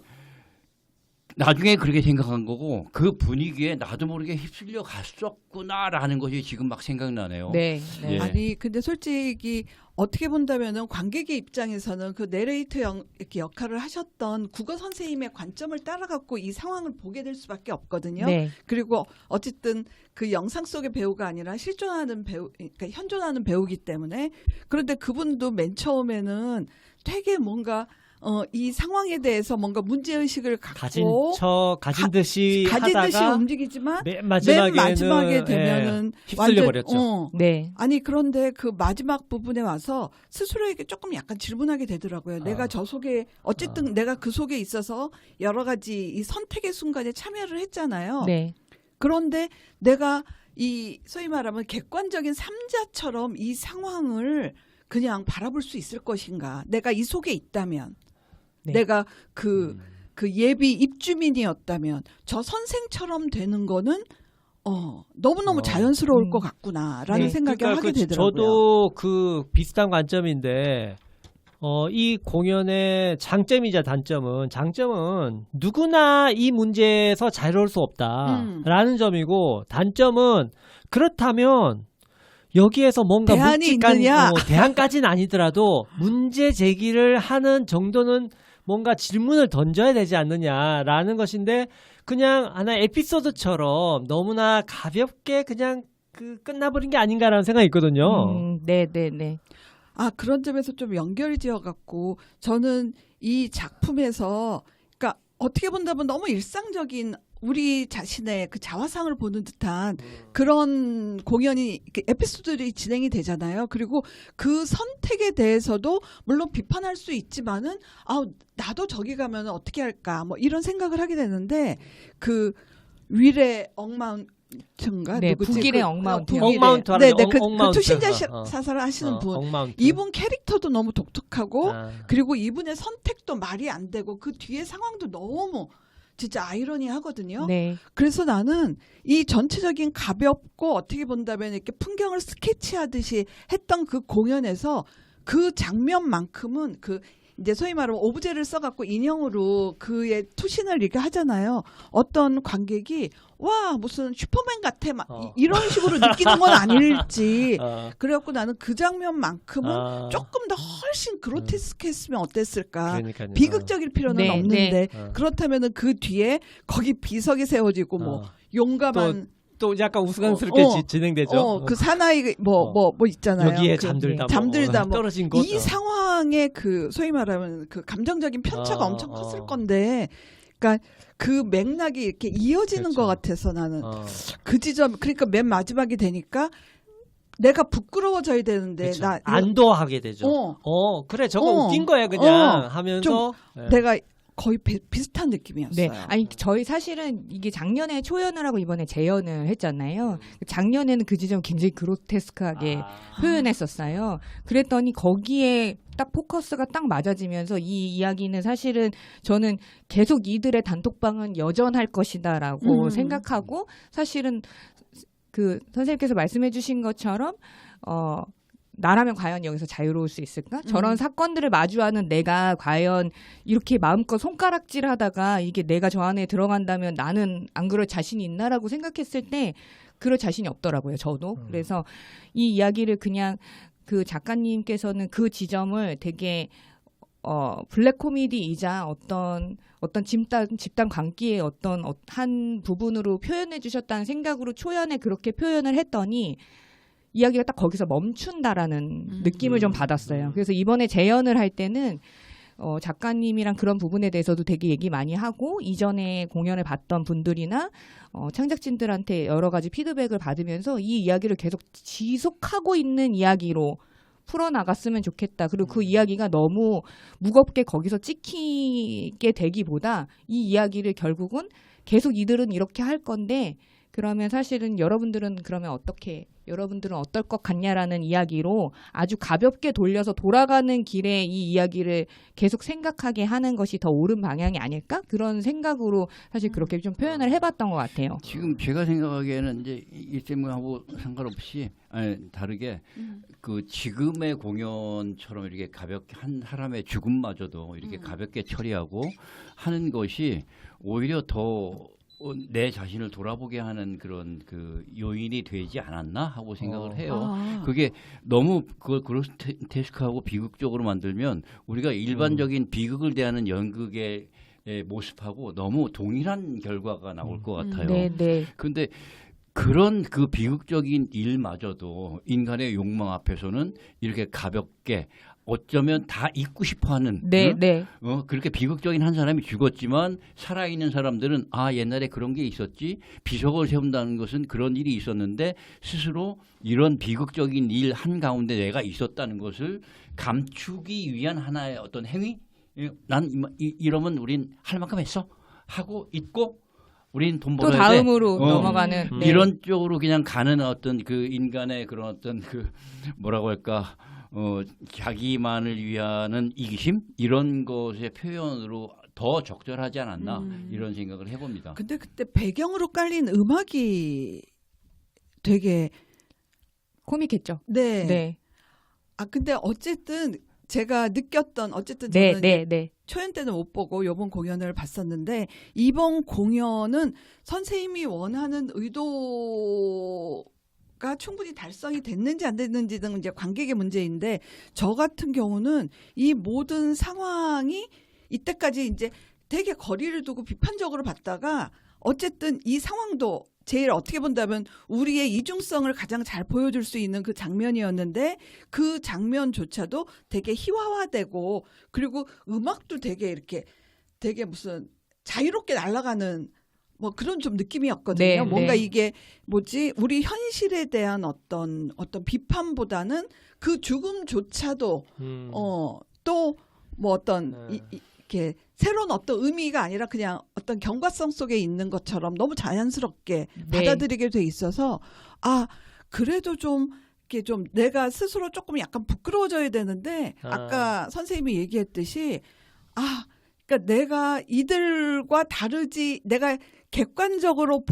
나중에 그렇게 생각한 거고 그 분위기에 나도 모르게 휩쓸려 갔었구나라는 것이 지금 막 생각나네요. 네, 네. 예. 아니 근데 솔직히 어떻게 본다면은 관객의 입장에서는 그 내레이터 이렇게 역할을 하셨던 국어 선생님의 관점을 따라갖고 이 상황을 보게 될 수밖에 없거든요. 네. 그리고 어쨌든 그 영상 속의 배우가 아니라 실존하는 배우, 그러니까 현존하는 배우기 때문에 그런데 그분도 맨 처음에는 되게 뭔가 이 상황에 대해서 뭔가 문제의식을 갖고 가진 듯이 가진 듯이 하다가 움직이지만 맨 맨 마지막에 되면은 휩쓸려 버렸죠. 네. 아니 그런데 그 마지막 부분에 와서 스스로에게 조금 약간 질문하게 되더라고요. 내가 저 속에 어쨌든 내가 그 속에 있어서 여러 가지 이 선택의 순간에 참여를 했잖아요. 네. 그런데 내가 이 소위 말하면 객관적인 삼자처럼 이 상황을 그냥 바라볼 수 있을 것인가? 내가 이 속에 있다면. 네. 내가 그 예비 입주민이었다면 저 선생처럼 되는 거는 너무너무 자연스러울 것 같구나라는 네. 생각을 그러니까 하게 되더라고요. 저도 그 비슷한 관점인데 이 공연의 장점이자 장점은 누구나 이 문제에서 자유로울 수 없다라는 점이고, 단점은 그렇다면 여기에서 뭔가 대안이 묵직한 있느냐? 대안까지는 아니더라도 문제 제기를 하는 정도는 뭔가 질문을 던져야 되지 않느냐라는 것인데, 그냥 하나의 에피소드처럼 너무나 가볍게 그냥 끝나버린 게 아닌가라는 생각이 있거든요. 네네네. 그런 점에서 좀 연결이 지어갖고 저는 이 작품에서 그러니까 어떻게 본다면 너무 일상적인 우리 자신의 그 자화상을 보는 듯한 그런 공연이 에피소드들이 진행이 되잖아요. 그리고 그 선택에 대해서도 물론 비판할 수 있지만은 나도 저기 가면 어떻게 할까 뭐 이런 생각을 하게 되는데, 그 위례 엉마운트인가 네, 누구지? 북일의 엉마운트요. 엉마운트 네, 하는 그 엉마운트. 투신자 사살을 하시는 분. 엉마운트. 이분 캐릭터도 너무 독특하고 아. 그리고 이분의 선택도 말이 안 되고 그 뒤에 상황도 너무 진짜 아이러니하거든요. 네. 그래서 나는 이 전체적인 가볍고 어떻게 본다면 이렇게 풍경을 스케치하듯이 했던 그 공연에서 그 장면만큼은 이제 소위 말하면 오브제를 써갖고 인형으로 그의 투신을 이렇게 하잖아요. 어떤 관객이 와 무슨 슈퍼맨 같아 막 이런 식으로 느끼는 건 아닐지. 그래갖고 나는 그 장면만큼은 조금 더 훨씬 그로테스크했으면 어땠을까. 그러니까요. 비극적일 필요는 네, 없는데 네. 그렇다면은 그 뒤에 거기 비석이 세워지고 뭐 용감한 또 약간 우스꽝스럽게 진행되죠. 그 사나이 뭐 있잖아요. 여기에 그 잠들다 뭐 떨어진 곳. 이 상황의 그 소위 말하면 그 감정적인 편차가 엄청 컸을 건데, 그러니까 그 맥락이 이렇게 이어지는 그렇죠. 것 같아서 나는 그 지점, 그러니까 맨 마지막이 되니까 내가 부끄러워져야 되는데 그렇죠. 나 안도하게 되죠. 그래 저거 웃긴 거야 그냥 하면서 내가 거의 비슷한 느낌이었어요. 네. 아니, 저희 사실은 이게 작년에 초연을 하고 이번에 재연을 했잖아요. 작년에는 그 지점 굉장히 그로테스크하게 표현했었어요. 그랬더니 거기에 딱 포커스가 딱 맞아지면서 이 이야기는 사실은 저는 계속 이들의 단톡방은 여전할 것이다라고 생각하고, 사실은 그 선생님께서 말씀해 주신 것처럼 나라면 과연 여기서 자유로울 수 있을까? 저런 사건들을 마주하는 내가 과연 이렇게 마음껏 손가락질하다가 이게 내가 저 안에 들어간다면 나는 안 그럴 자신이 있나라고 생각했을 때 그럴 자신이 없더라고요. 저도. 그래서 이 이야기를 그냥 그 작가님께서는 그 지점을 되게 블랙 코미디이자 어떤 집단 관계의 어떤 한 부분으로 표현해 주셨다는 생각으로 초연에 그렇게 표현을 했더니 이야기가 딱 거기서 멈춘다라는 느낌을 좀 받았어요. 그래서 이번에 재연을 할 때는 작가님이랑 그런 부분에 대해서도 되게 얘기 많이 하고, 이전에 공연을 봤던 분들이나 창작진들한테 여러 가지 피드백을 받으면서 이 이야기를 계속 지속하고 있는 이야기로 풀어나갔으면 좋겠다. 그리고 그 이야기가 너무 무겁게 거기서 찍히게 되기보다 이 이야기를 결국은 계속 이들은 이렇게 할 건데, 그러면 사실은 여러분들은 어떨 것 같냐라는 이야기로 아주 가볍게 돌려서 돌아가는 길에 이 이야기를 계속 생각하게 하는 것이 더 옳은 방향이 아닐까? 그런 생각으로 사실 그렇게 좀 표현을 해봤던 것 같아요. 지금 제가 생각하기에는 이제 이 때문하고 상관없이 다르게 그 지금의 공연처럼 이렇게 가볍게 한 사람의 죽음마저도 이렇게 가볍게 처리하고 하는 것이 오히려 더 내 자신을 돌아보게 하는 그런 그 요인이 되지 않았나 하고 생각을 해요. 그게 너무 그걸 그로테스크하고 비극적으로 만들면 우리가 일반적인 비극을 대하는 연극의 모습하고 너무 동일한 결과가 나올 것 같아요. 네. 근데 그런 그 비극적인 일마저도 인간의 욕망 앞에서는 이렇게 가볍게 어쩌면 다 잊고 싶어하는 네. 그렇게 비극적인 한 사람이 죽었지만 살아있는 사람들은 옛날에 그런 게 있었지, 비석을 세운다는 것은 그런 일이 있었는데 스스로 이런 비극적인 일 한가운데 내가 있었다는 것을 감추기 위한 하나의 어떤 행위, 난 이러면 우린 할 만큼 했어 하고 잊고 우린 돈 또 벌어야 돼. 다음으로 넘어가는 이런 쪽으로 그냥 가는 어떤 그 인간의 그런 어떤 그 뭐라고 할까 자기만을 위하는 이기심 이런 것의 표현으로 더 적절하지 않았나 이런 생각을 해봅니다. 근데 그때 배경으로 깔린 음악이 되게 코믹했죠. 네. 네. 아 근데 어쨌든 제가 느꼈던 어쨌든 네, 저는 네, 네. 초연 때는 못 보고 이번 공연을 봤었는데 이번 공연은 선생님이 원하는 의도가 충분히 달성이 됐는지 안 됐는지 등 이제 관객의 문제인데 저 같은 경우는 이 모든 상황이 이때까지 이제 되게 거리를 두고 비판적으로 봤다가 어쨌든 이 상황도 제일 어떻게 본다면 우리의 이중성을 가장 잘 보여줄 수 있는 그 장면이었는데 그 장면조차도 되게 희화화되고 그리고 음악도 되게 이렇게 되게 무슨 자유롭게 날아가는 뭐 그런 좀 느낌이었거든요. 네, 뭔가 네. 이게 뭐지 우리 현실에 대한 어떤 비판보다는 그 죽음조차도 또 뭐 어떤 이렇게 새로운 어떤 의미가 아니라 그냥 어떤 경과성 속에 있는 것처럼 너무 자연스럽게 네. 받아들이게 돼 있어서 아 그래도 좀 이렇게 좀 내가 스스로 조금 약간 부끄러워져야 되는데 아까 선생님이 얘기했듯이 아 그러니까 내가 이들과 다르지 내가 객관적으로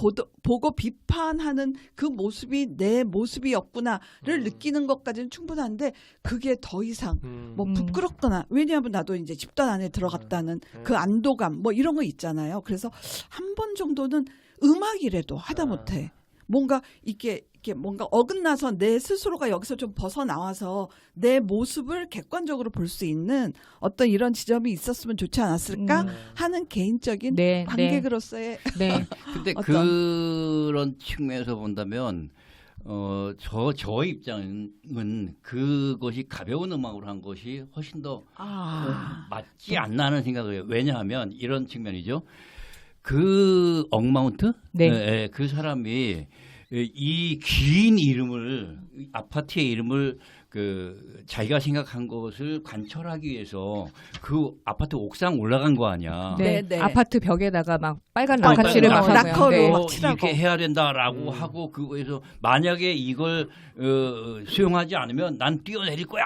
보고 비판하는 그 모습이 내 모습이었구나를 느끼는 것까지는 충분한데 그게 더 이상 뭐 부끄럽거나 왜냐하면 나도 이제 집단 안에 들어갔다는 그 안도감 뭐 이런 거 있잖아요. 그래서 한 번 정도는 음악이라도 하다못해 뭔가 이렇게 뭔가 어긋나서 내 스스로가 여기서 좀 벗어나와서 내 모습을 객관적으로 볼 수 있는 어떤 이런 지점이 있었으면 좋지 않았을까 하는 개인적인 네, 관객으로서의 네. 근데 어떤- 그런 측면에서 본다면 저 입장은 그것이 가벼운 음악으로 한 것이 훨씬 더 맞지 않나 하는 생각을 해요. 왜냐하면 이런 측면이죠. 그 엉마운트? 네. 그 사람이 이 긴 이름을 아파트의 이름을 그 자기가 생각한 것을 관철하기 위해서 그 아파트 옥상 올라간 거 아니야. 네. 네, 네. 아파트 벽에다가 막 빨간 어, 라카칠을 막 락커로 하고요. 네. 막 칠하고. 이렇게 해야 된다라고 하고 그거에서 만약에 이걸 수용하지 않으면 난 뛰어내릴 거야.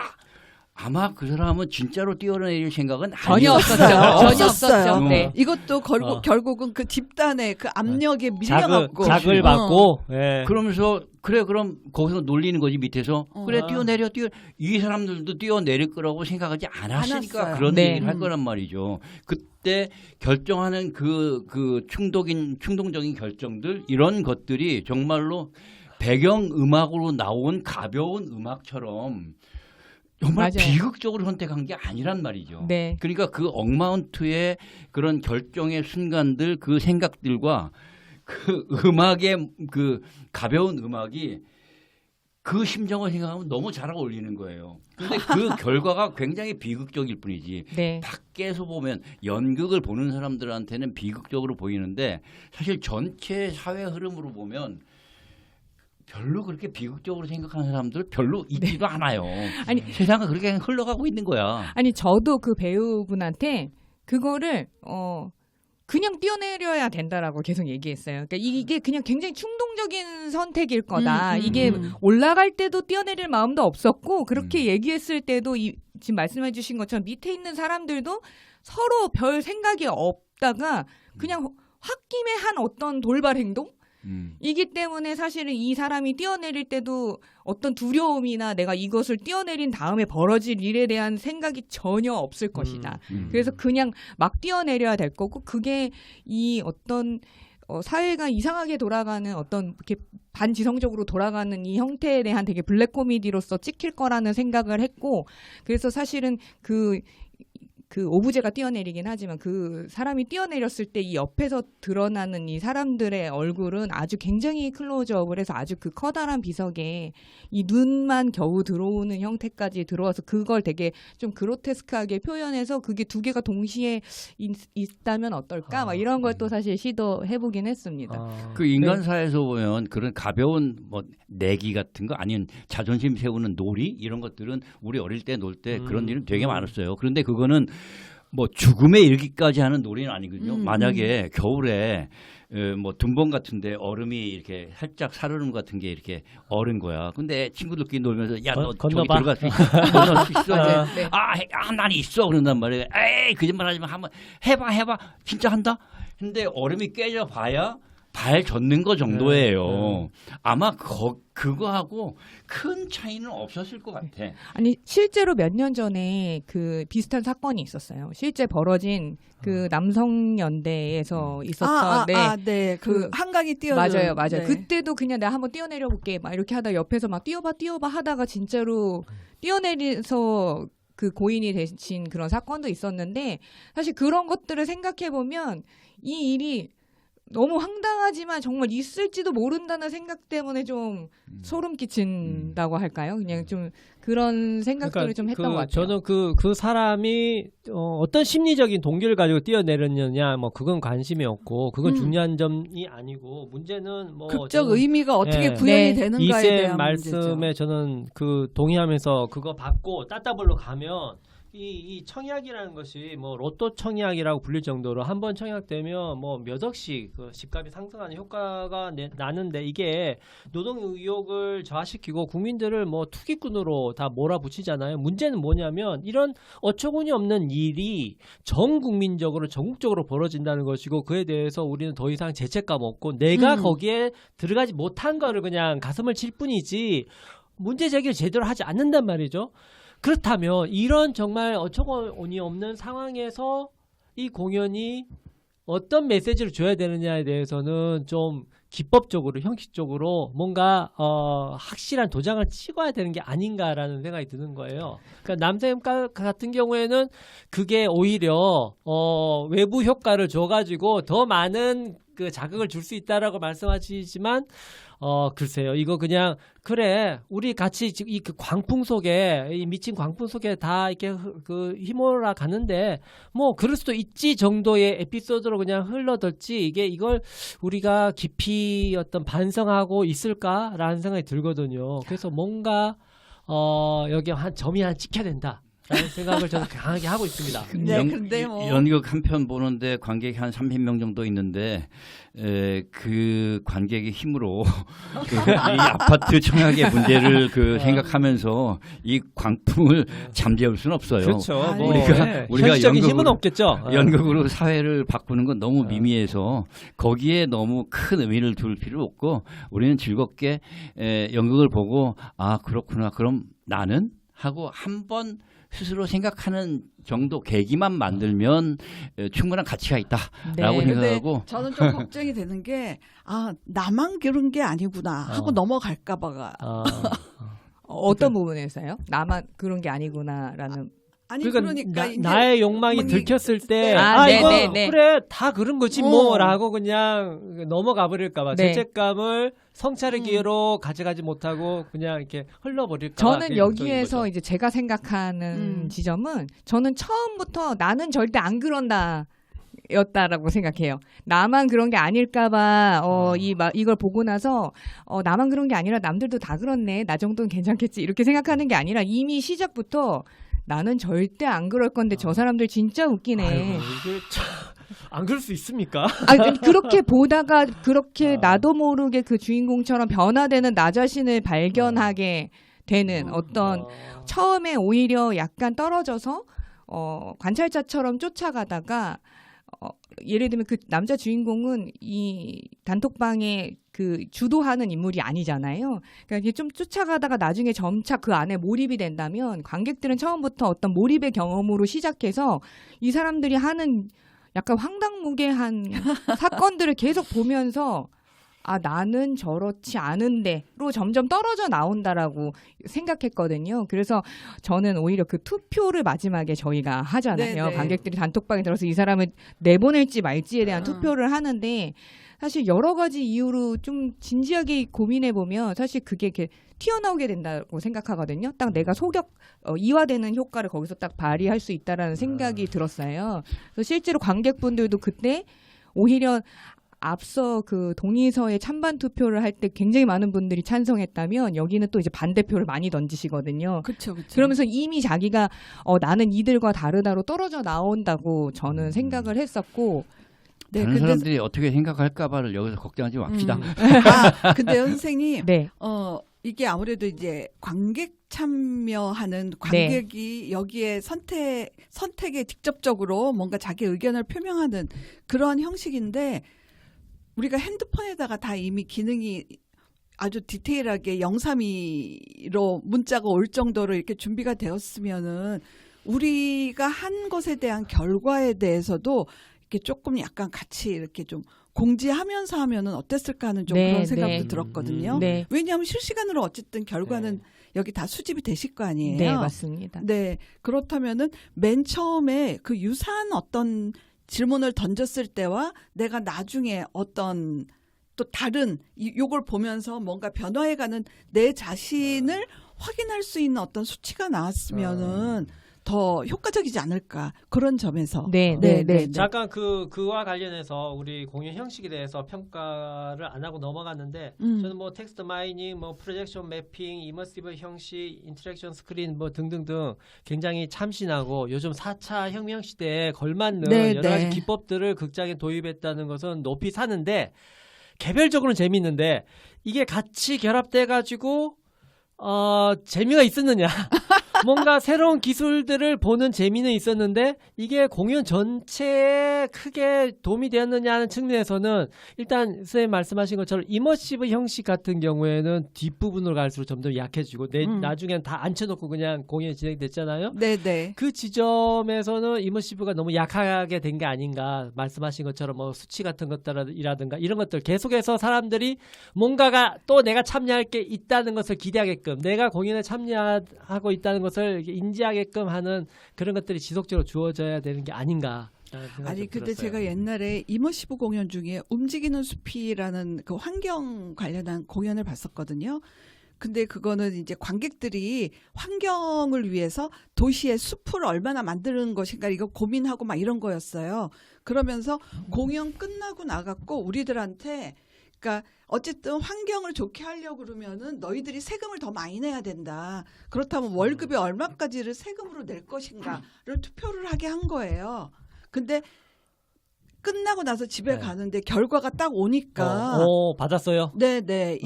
아마 그 사람은 진짜로 뛰어내릴 생각은 전혀 아니었어요. 없었죠. 전혀 없었어요. 없었죠. 네. 이것도 결국은 그 집단의 그 압력에 밀려갖고 자극을 받고 예. 그러면서 그래 그럼 거기서 놀리는 거지 밑에서 그래 어. 뛰어내려 이 사람들도 뛰어내릴 거라고 생각하지 않았으니까 않았어요. 그런 네. 얘기를 할 거란 말이죠. 그때 결정하는 그 충동적인 결정들 이런 것들이 정말로 배경 음악으로 나온 가벼운 음악처럼 정말 맞아요. 비극적으로 선택한 게 아니란 말이죠. 네. 그러니까 그 엉마운트의 그런 결정의 순간들 그 생각들과 그 음악의 그 가벼운 음악이 그 심정을 생각하면 너무 잘 어울리는 거예요. 근데 그 결과가 굉장히 비극적일 뿐이지. 네. 밖에서 보면 연극을 보는 사람들한테는 비극적으로 보이는데 사실 전체 사회 흐름으로 보면 별로 그렇게 비극적으로 생각하는 사람들 별로 있지도 않아요. 아니, 세상은 그렇게 흘러가고 있는 거야. 아니 저도 그 배우분한테 그거를 그냥 뛰어내려야 된다라고 계속 얘기했어요. 그러니까 이게 그냥 굉장히 충동적인 선택일 거다. 이게 올라갈 때도 뛰어내릴 마음도 없었고 그렇게 얘기했을 때도 지금 말씀해주신 것처럼 밑에 있는 사람들도 서로 별 생각이 없다가 그냥 홧김에 한 어떤 돌발 행동? 이기 때문에 사실은 이 사람이 뛰어내릴 때도 어떤 두려움이나 내가 이것을 뛰어내린 다음에 벌어질 일에 대한 생각이 전혀 없을 것이다. 그래서 그냥 막 뛰어내려야 될 거고 그게 이 어떤 사회가 이상하게 돌아가는 어떤 이렇게 반지성적으로 돌아가는 이 형태에 대한 되게 블랙 코미디로서 찍힐 거라는 생각을 했고 그래서 사실은 그 오브제가 뛰어내리긴 하지만 그 사람이 뛰어내렸을 때 이 옆에서 드러나는 이 사람들의 얼굴은 아주 굉장히 클로즈업을 해서 아주 그 커다란 비석에 이 눈만 겨우 들어오는 형태까지 들어와서 그걸 되게 좀 그로테스크하게 표현해서 그게 두 개가 동시에 있다면 어떨까? 막 이런 걸 또 사실 시도해보긴 했습니다. 그 인간사에서 보면 그런 가벼운 뭐 내기 같은 거 아니면 자존심 세우는 놀이 이런 것들은 우리 어릴 때 놀 때 그런 일은 되게 많았어요. 그런데 그거는 뭐 죽음에 이르기까지 하는 놀이는 아니거든요. 음, 만약에 겨울에 뭐 둔번 같은데 얼음이 이렇게 살짝 살얼음 같은 게 이렇게 얼은 거야. 근데 친구들끼리 놀면서 야 너 저기 건너봐. 들어갈 수 있어? 건널 수 있어? 아, 네. 난 있어 그런단 말이야. 에이 거짓말하지 마. 한번 해봐. 진짜 한다. 근데 얼음이 깨져 봐야 발 젖는 거 정도예요. 아마 그거하고 큰 차이는 없었을 것 같아. 아니 실제로 몇 년 전에 그 비슷한 사건이 있었어요. 실제 벌어진 그 남성연대에서 있었던 네. 그 한강이 뛰어. 맞아요. 네. 그때도 그냥 내가 한번 뛰어내려 볼게 막 이렇게 하다 옆에서 막 뛰어봐 하다가 진짜로 뛰어내려서 그 고인이 되신 그런 사건도 있었는데 사실 그런 것들을 생각해 보면 이 일이 너무 황당하지만 정말 있을지도 모른다는 생각 때문에 좀 소름 끼친다고 할까요? 그냥 좀 그런 생각들을 좀 했던 것 같아요. 저는 그 사람이 어떤 심리적인 동기를 가지고 뛰어내렸느냐, 뭐 그건 관심이 없고 그건 중요한 점이 아니고 문제는 뭐 극적 저는 의미가 어떻게 예. 구현이 네. 되는가에 이쌤 대한 말씀에 문제죠. 저는 그 동의하면서 그거 받고 따따블로 가면 이 청약이라는 것이 뭐 로또 청약이라고 불릴 정도로 한 번 청약되면 뭐 몇 억씩 그 집값이 상승하는 효과가 나는데 이게 노동 의욕을 저하시키고 국민들을 뭐 투기꾼으로 다 몰아붙이잖아요. 문제는 뭐냐면 이런 어처구니 없는 일이 전 국민적으로 전국적으로 벌어진다는 것이고 그에 대해서 우리는 더 이상 죄책감 없고 내가 거기에 들어가지 못한 거를 그냥 가슴을 칠 뿐이지 문제 제기를 제대로 하지 않는단 말이죠. 그렇다면 이런 정말 어처구니 없는 상황에서 이 공연이 어떤 메시지를 줘야 되느냐에 대해서는 좀 기법적으로 형식적으로 뭔가 확실한 도장을 찍어야 되는 게 아닌가라는 생각이 드는 거예요. 그러니까 남쌤 같은 경우에는 그게 오히려 외부 효과를 줘가지고 더 많은 그 자극을 줄 수 있다라고 말씀하시지만 글쎄요. 이거 그냥 그래. 우리 같이 지금 이 그 광풍 속에 이 미친 광풍 속에 다 이렇게 그 휘몰아 가는데 뭐 그럴 수도 있지 정도의 에피소드로 그냥 흘러들지 이게 이걸 우리가 깊이 어떤 반성하고 있을까라는 생각이 들거든요. 그래서 뭔가 여기 한 점이 하나 찍혀야 된다. 라는 생각을 저는 강하게 하고 있습니다. 네, 근데 뭐 연극 한 편 보는데 관객이 한 30명 정도 있는데 그 관객의 힘으로 이 아파트 청약의 문제를 생각하면서 이 광풍을 잠재울 수는 없어요. 그렇죠. 아니, 뭐, 우리가 현실적인 힘은 없겠죠. 연극으로 사회를 바꾸는 건 너무 미미해서 거기에 너무 큰 의미를 둘 필요 없고 우리는 즐겁게 연극을 보고 아 그렇구나 그럼 나는 하고 한번 스스로 생각하는 정도 계기만 만들면 충분한 가치가 있다라고 네. 생각하고 근데 저는 좀 걱정이 되는 게 나만 그런 게 아니구나 하고 넘어갈까 봐가. 어떤 부분에서요? 나만 그런 게 아니구나라는. 아니 그러니까, 그러니까 이제 나의 욕망이 욕망이 들켰을 때 네, 이거 네, 네. 그래 다 그런 거지 뭐라고 그냥 넘어가 버릴까 봐 네. 죄책감을 성찰의 기회로 가져가지 못하고 그냥 이렇게 흘러버릴까 봐 저는 여기에서 이제 제가 생각하는 지점은 저는 처음부터 나는 절대 안 그런다. 였다라고 생각해요. 나만 그런 게 아닐까봐 이걸 보고 나서 나만 그런 게 아니라 남들도 다 그렇네. 나 정도는 괜찮겠지. 이렇게 생각하는 게 아니라 이미 시작부터 나는 절대 안 그럴 건데 저 사람들 진짜 웃기네. 아이고, 이게 안 그럴 수 있습니까? 그렇게 보다가 그렇게 나도 모르게 그 주인공처럼 변화되는 나 자신을 발견하게 되는 어떤 처음에 오히려 약간 떨어져서 관찰자처럼 쫓아가다가 예를 들면 그 남자 주인공은 이 단톡방에 그 주도하는 인물이 아니잖아요. 그러니까 이게 좀 쫓아가다가 나중에 점차 그 안에 몰입이 된다면 관객들은 처음부터 어떤 몰입의 경험으로 시작해서 이 사람들이 하는 약간 황당무계한 사건들을 계속 보면서 나는 저렇지 않은데로 점점 떨어져 나온다라고 생각했거든요. 그래서 저는 오히려 그 투표를 마지막에 저희가 하잖아요. 네네. 관객들이 단톡방에 들어서 이 사람을 내보낼지 말지에 대한 투표를 하는데 사실 여러 가지 이유로 좀 진지하게 고민해 보면 사실 그게 이렇게 튀어나오게 된다고 생각하거든요. 딱 내가 이화되는 효과를 거기서 딱 발휘할 수 있다라는 생각이 들었어요. 그래서 실제로 관객분들도 그때 오히려 앞서 그 동의서에 찬반 투표를 할 때 굉장히 많은 분들이 찬성했다면 여기는 또 이제 반대표를 많이 던지시거든요. 그렇죠, 그렇죠. 그러면서 이미 자기가 나는 이들과 다르다로 떨어져 나온다고 저는 생각을 했었고 네, 다른 사람들이 어떻게 생각할까봐를 여기서 걱정하지 맙시다. 근데요, 선생님, 네. 이게 아무래도 이제 관객 참여하는 관객이 여기에 선택에 직접적으로 뭔가 자기 의견을 표명하는 그런 형식인데 우리가 핸드폰에다가 다 이미 기능이 아주 디테일하게 032로 문자가 올 정도로 이렇게 준비가 되었으면은 우리가 한 것에 대한 결과에 대해서도 이렇게 조금 약간 같이 이렇게 좀 공지하면서 하면은 어땠을까 하는 좀 네, 그런 생각도 네. 들었거든요. 네. 왜냐하면 실시간으로 어쨌든 결과는 여기 다 수집이 되실 거 아니에요. 네, 맞습니다. 네, 그렇다면은 맨 처음에 그 유사한 어떤 질문을 던졌을 때와 내가 나중에 어떤 또 다른 요걸 보면서 뭔가 변화해가는 내 자신을 확인할 수 있는 어떤 수치가 나왔으면은 더 효과적이지 않을까 그런 점에서 네, 네, 네. 잠깐 그와 관련해서 우리 공연 형식에 대해서 평가를 안 하고 넘어갔는데 저는 뭐 텍스트 마이닝, 뭐 프로젝션 매핑, 이머시브 형식, 인터랙션 스크린 뭐 등등등 굉장히 참신하고 요즘 4차 혁명 시대에 걸맞는 네, 여러 가지 네. 기법들을 극장에 도입했다는 것은 높이 사는데 개별적으로는 재밌는데 이게 같이 결합돼 가지고 재미가 있었느냐? 뭔가 새로운 기술들을 보는 재미는 있었는데 이게 공연 전체에 크게 도움이 되었느냐는 측면에서는 일단 선생님 말씀하신 것처럼 이머시브 형식 같은 경우에는 뒷부분으로 갈수록 점점 약해지고 나중엔 다 앉혀놓고 그냥 공연이 진행됐잖아요. 네네. 그 지점에서는 이머시브가 너무 약하게 된 게 아닌가 말씀하신 것처럼 뭐 수치 같은 것들이라든가 이런 것들 계속해서 사람들이 뭔가가 또 내가 참여할 게 있다는 것을 기대하게끔 내가 공연에 참여하고 있다는 것을 인지하게끔 하는 그런 것들이 지속적으로 주어져야 되는 게 아닌가. 아니 근데 제가 옛날에 이머시브 공연 중에 움직이는 숲이라는 그 환경 관련한 공연을 봤었거든요. 근데 그거는 이제 관객들이 환경을 위해서 도시의 숲을 얼마나 만드는 것인가 이거 고민하고 막 이런 거였어요. 그러면서 공연 끝나고 나갔고 우리들한테 그러니까 어쨌든 환경을 좋게 하려고 그러면은 너희들이 세금을 더 많이 내야 된다. 그렇다면 월급의 얼마까지를 세금으로 낼 것인가를 투표를 하게 한 거예요. 근데 끝나고 나서 집에 가는데 결과가 딱 오니까 받았어요. 네네.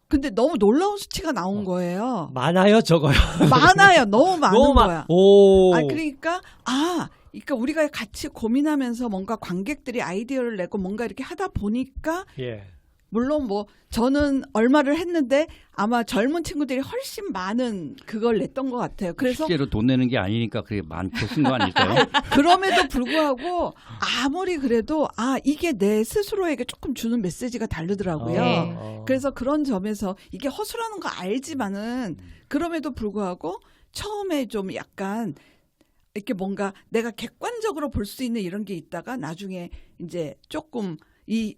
근데 너무 놀라운 수치가 나온 거예요. 많아요, 적어요. 많아요. 너무 많은 거야. 오. 그러니까 그러니까 우리가 같이 고민하면서 뭔가 관객들이 아이디어를 내고 뭔가 이렇게 하다 보니까 예. 물론 뭐 저는 얼마를 했는데 아마 젊은 친구들이 훨씬 많은 그걸 냈던 것 같아요. 그래서 실제로 돈 내는 게 아니니까 그게 많게 쓴 거 아닐까요? 그럼에도 불구하고 아무리 그래도 이게 내 스스로에게 조금 주는 메시지가 다르더라고요. 네. 그래서 그런 점에서 이게 허술하는 거 알지만은 그럼에도 불구하고 처음에 좀 약간 이렇게 뭔가 내가 객관적으로 볼 수 있는 이런 게 있다가 나중에 이제 조금 이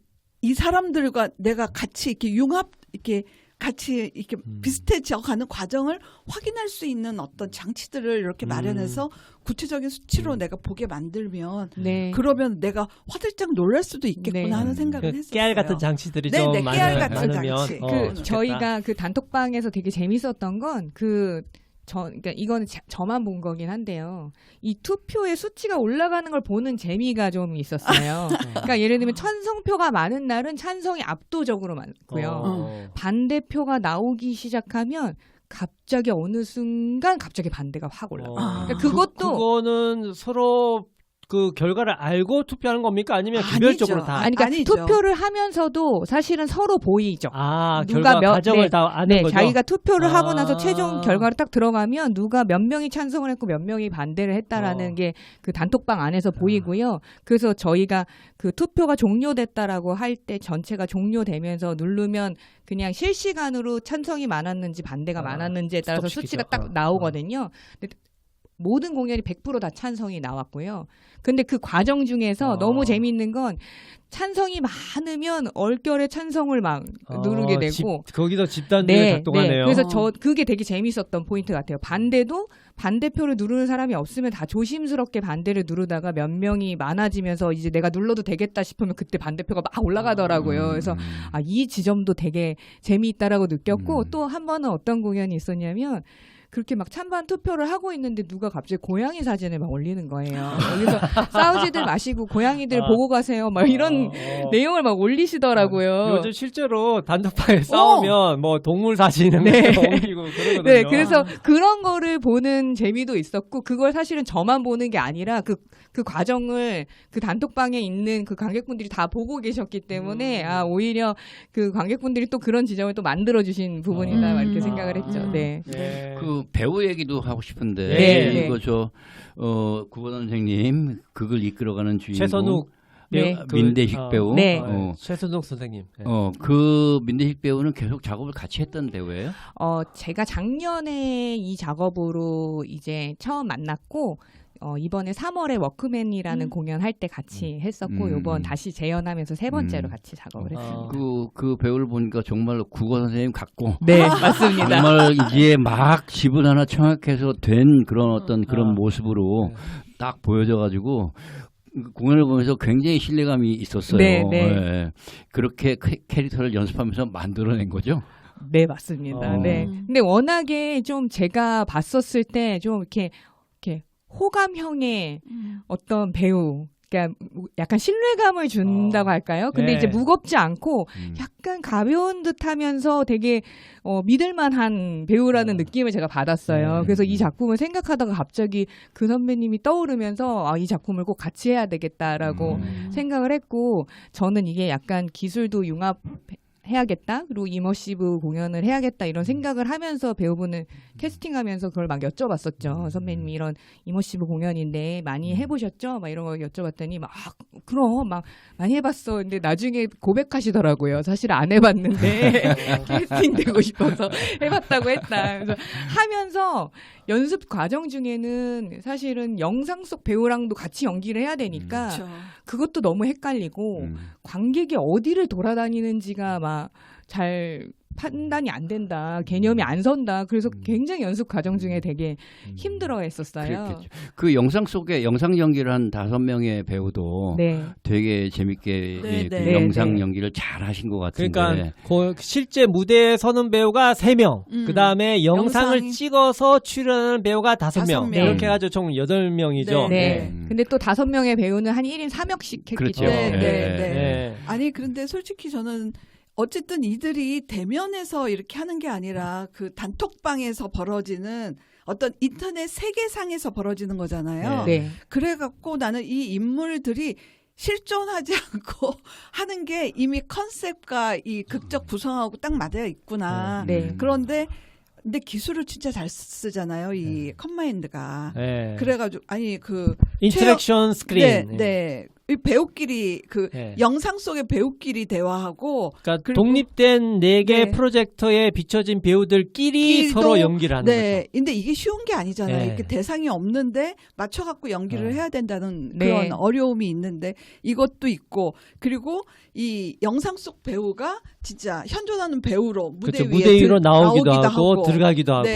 사람들과 내가 같이 이렇게 이렇게 같이 이렇게 비슷해져 가는 과정을 확인할 수 있는 어떤 장치들을 이렇게 마련해서 구체적인 수치로 내가 보게 만들면 네. 그러면 내가 화들짝 놀랄 수도 있겠구나 네. 하는 생각을 했었어요. 깨알 같은 장치들이 네, 좀 네, 깨알 같은 많으면 장치. 좋겠다. 저희가 그 단톡방에서 되게 재밌었던 건 그러니까 이거는 저만 본 거긴 한데요. 이 투표의 수치가 올라가는 걸 보는 재미가 좀 있었어요. 그러니까 예를 들면 찬성표가 많은 날은 찬성이 압도적으로 많고요. 반대표가 나오기 시작하면 갑자기 어느 순간 갑자기 반대가 확 올라가요. 그러니까 그거는 서로 그 결과를 알고 투표하는 겁니까? 아니면 개별적으로 다? 그러니까 아니죠. 투표를 하면서도 사실은 서로 보이죠. 결과 과정을 다 아는 거죠? 자기가 투표를 하고 나서 최종 결과를 딱 들어가면 누가 몇 명이 찬성을 했고 몇 명이 반대를 했다라는 게 그 단톡방 안에서 보이고요. 그래서 저희가 그 투표가 종료됐다라고 할 때 전체가 종료되면서 누르면 그냥 실시간으로 찬성이 많았는지 반대가 많았는지에 따라서 스톱시키죠. 수치가 딱 나오거든요. 근데 모든 공연이 100% 다 찬성이 나왔고요. 근데 그 과정 중에서 너무 재미있는 건 찬성이 많으면 얼결에 찬성을 막 누르게 되고 거기서 집단주의 작동하네요. 그래서 그게 되게 재밌었던 포인트 같아요. 반대도 반대표를 누르는 사람이 없으면 다 조심스럽게 반대를 누르다가 몇 명이 많아지면서 이제 내가 눌러도 되겠다 싶으면 그때 반대표가 막 올라가더라고요. 그래서 이 지점도 되게 재미있다라고 느꼈고 또 한 번은 어떤 공연이 있었냐면 그렇게 막 찬반 투표를 하고 있는데 누가 갑자기 고양이 사진을 막 올리는 거예요. 여기서 싸우지들 마시고 고양이들 보고 가세요. 막 이런 내용을 막 올리시더라고요. 요즘 실제로 단톡방에 싸우면 뭐 동물 사진을 옮기고 그러거든요. 네, 그래서 그런 거를 보는 재미도 있었고 그걸 사실은 저만 보는 게 아니라 그 과정을 그 단톡방에 있는 그 관객분들이 다 보고 계셨기 때문에 오히려 그 관객분들이 또 그런 지점을 또 만들어 주신 부분이다 막 이렇게 생각을 했죠. 네. 그 배우 얘기도 하고 싶은데 네. 이거 구본 선생님 극을 이끌어가는 주인공 최선욱 민대식 배우 네. 최선욱 선생님. 그 민대식 배우는 계속 작업을 같이 했던 배우예요? 제가 작년에 이 작업으로 이제 처음 만났고 이번에 3월에 워크맨이라는 공연할 때 같이 했었고 이번 다시 재연하면서 세 번째로 같이 작업을 했습니다. 그 배우를 보니까 정말로 국어 선생님 같고 네, 맞습니다. 정말 이제 막 지분 하나 청약해서 된 그런 어떤 그런 모습으로 딱 보여져가지고 공연을 보면서 굉장히 신뢰감이 있었어요. 네. 그렇게 캐릭터를 연습하면서 만들어낸 거죠? 네, 맞습니다. 네. 근데 워낙에 좀 제가 봤었을 때 좀 이렇게 호감형의 어떤 배우, 그러니까 약간 신뢰감을 준다고 할까요? 근데 이제 무겁지 않고 약간 가벼운 듯하면서 되게 믿을만한 배우라는 느낌을 제가 받았어요. 그래서 이 작품을 생각하다가 갑자기 그 선배님이 떠오르면서 이 작품을 꼭 같이 해야 되겠다라고 생각을 했고 저는 이게 약간 기술도 해야겠다. 그리고 이머시브 공연을 해야겠다. 이런 생각을 하면서 배우분을 캐스팅하면서 그걸 막 여쭤봤었죠. 선배님이 이런 이머시브 공연인데 많이 해보셨죠? 막 이런 거 여쭤봤더니 그럼 많이 해봤어. 근데 나중에 고백하시더라고요. 사실 안 해봤는데 캐스팅 되고 싶어서 해봤다고 했다. 그래서 하면서 연습 과정 중에는 사실은 영상 속 배우랑도 같이 연기를 해야 되니까 그렇죠. 그것도 너무 헷갈리고 관객이 어디를 돌아다니는지가 막 잘 판단이 안 된다. 개념이 안 선다. 그래서 굉장히 연습 과정 중에 되게 힘들어했었어요. 그렇겠죠. 그 영상 속에 영상 연기를 한 5명의 배우도 되게 재밌게 그 영상 연기를 잘 하신 것 같은데. 그러니까 실제 무대에 서는 배우가 3명, 그 다음에 영상을 찍어서 출연하는 배우가 5명. 이렇게 해가지고 총 8명이죠. 네. 근데 또 5명의 배우는 한 1인 3역씩 했기 그렇죠. 때문에. 아니 그런데 솔직히 저는 어쨌든 이들이 대면에서 이렇게 하는 게 아니라 그 단톡방에서 벌어지는 어떤 인터넷 세계상에서 벌어지는 거잖아요. 그래갖고 나는 이 인물들이 실존하지 않고 하는 게 이미 컨셉과 이 극적 구성하고 딱 맞아 있구나. 그런데 기술을 진짜 잘 쓰잖아요. 이 컴마인드가. 그래가지고 인터랙션 스크린. 이 배우끼리 영상 속의 배우끼리 대화하고 그러니까 독립된 4개 프로젝터에 비춰진 배우들끼리 서로 연기를 하는 거죠. 근데 이게 쉬운 게 아니잖아요. 이렇게 대상이 없는데 맞춰갖고 연기를 해야 된다는 그런 어려움이 있는데 이것도 있고 그리고 이 영상 속 배우가 진짜 현존하는 배우로 무대 위로 나오기도 하고 들어가기도 하고.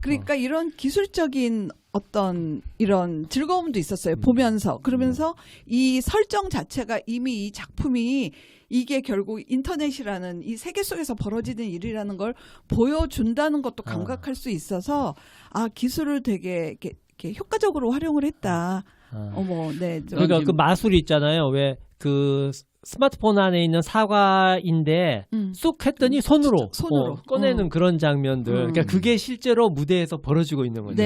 그러니까 이런 기술적인 어떤 이런 즐거움도 있었어요. 보면서. 그러면서 이 설정 자체가 이미 이 작품이 이게 결국 인터넷이라는 이 세계 속에서 벌어지는 일이라는 걸 보여준다는 것도 감각할 수 있어서 기술을 되게 이렇게 효과적으로 활용을 했다. 그러니까 그 마술이 있잖아요. 왜 그 스마트폰 안에 있는 사과인데 쑥 했더니 손으로 꺼내는 그런 장면들. 그러니까 그게 실제로 무대에서 벌어지고 있는 거죠.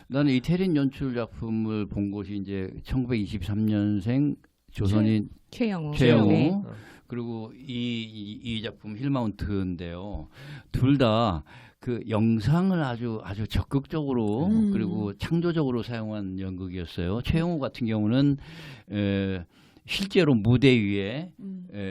나는 이태린 연출 작품을 본 곳이 이제 1923년생 조선인 최영우. 그리고 이 작품 힐마운트인데요. 둘 다 그 영상을 아주 적극적으로 그리고 창조적으로 사용한 연극이었어요. 최영우 같은 경우는 실제로 무대 위에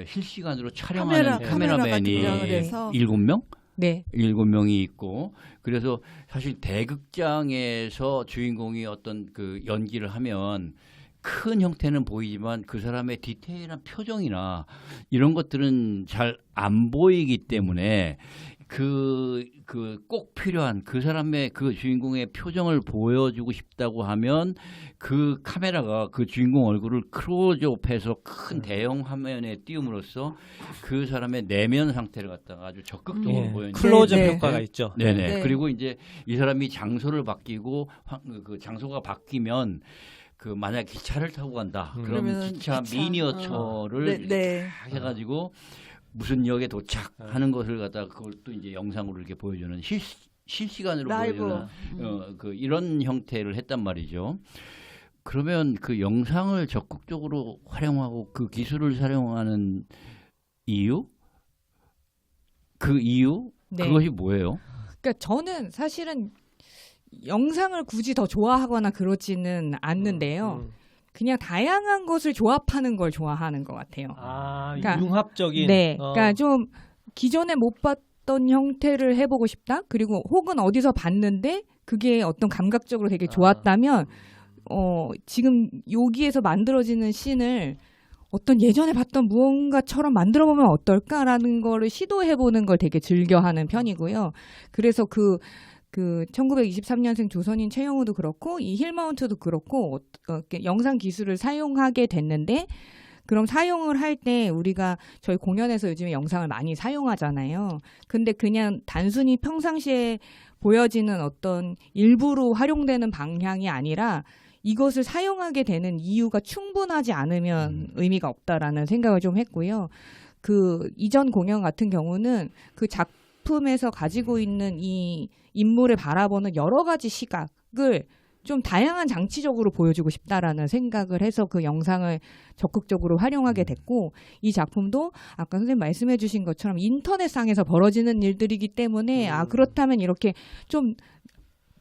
실시간으로 촬영하는 카메라맨이 7명? 네. 7명이 있고 그래서 사실 대극장에서 주인공이 어떤 그 연기를 하면 큰 형태는 보이지만 그 사람의 디테일한 표정이나 이런 것들은 잘 안 보이기 때문에 그 꼭 필요한 그 사람의 그 주인공의 표정을 보여주고 싶다고 하면 그 카메라가 그 주인공 얼굴을 클로즈업해서 큰 대형 화면에 띄움으로써 그 사람의 내면 상태를 갖다가 아주 적극적으로 예, 보여주는 클로즈업 네, 네. 효과가 있죠. 네네. 네. 그리고 이제 이 사람이 장소를 바뀌고 그 장소가 바뀌면 그 만약 기차를 타고 간다. 그럼 그러면은 기차 기차, 미니어처를 네. 딱 해가지고 무슨 역에 도착하는 것을 갖다가 그걸 또 이제 영상으로 이렇게 보여주는 실시간으로 라이브. 보여주는 그 이런 형태를 했단 말이죠. 그러면 그 영상을 적극적으로 활용하고 그 기술을 사용하는 이유? 그 이유? 네. 그것이 뭐예요? 그러니까 저는 사실은 영상을 굳이 더 좋아하거나 그러지는 않는데요. 그냥 다양한 것을 조합하는 걸 좋아하는 것 같아요. 아, 그러니까- 융합적인. 네, 어. 그러니까 좀 기존에 못 봤던 형태를 해보고 싶다. 그리고 혹은 어디서 봤는데 그게 어떤 감각적으로 되게 좋았다면, 지금 여기에서 만들어지는 씬을 어떤 예전에 봤던 무언가처럼 만들어보면 어떨까라는 거를 시도해보는 걸 되게 즐겨하는 편이고요. 그래서 그 1923년생 조선인 최영우도 그렇고 이 힐마운트도 그렇고 이렇게 영상 기술을 사용하게 됐는데 그럼 사용을 할 때 우리가 저희 공연에서 요즘에 영상을 많이 사용하잖아요. 근데 그냥 단순히 평상시에 보여지는 어떤 일부로 활용되는 방향이 아니라 이것을 사용하게 되는 이유가 충분하지 않으면 의미가 없다라는 생각을 좀 했고요. 그 이전 공연 같은 경우는 그 작품에서 가지고 있는 이 인물을 바라보는 여러 가지 시각을 좀 다양한 장치적으로 보여주고 싶다라는 생각을 해서 그 영상을 적극적으로 활용하게 됐고 이 작품도 아까 선생님 말씀해 주신 것처럼 인터넷상에서 벌어지는 일들이기 때문에 그렇다면 이렇게 좀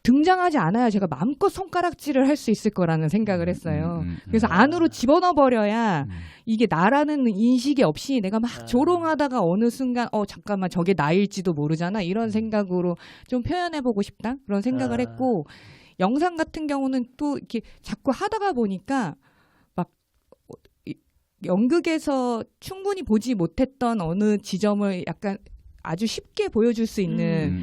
등장하지 않아야 제가 마음껏 손가락질을 할 수 있을 거라는 생각을 했어요. 그래서 안으로 집어넣어 버려야 이게 나라는 인식이 없이 내가 막 조롱하다가 어느 순간 잠깐만 저게 나일지도 모르잖아 이런 생각으로 좀 표현해보고 싶다 그런 생각을 했고 영상 같은 경우는 또 이렇게 자꾸 하다가 보니까 막 연극에서 충분히 보지 못했던 어느 지점을 약간 아주 쉽게 보여줄 수 있는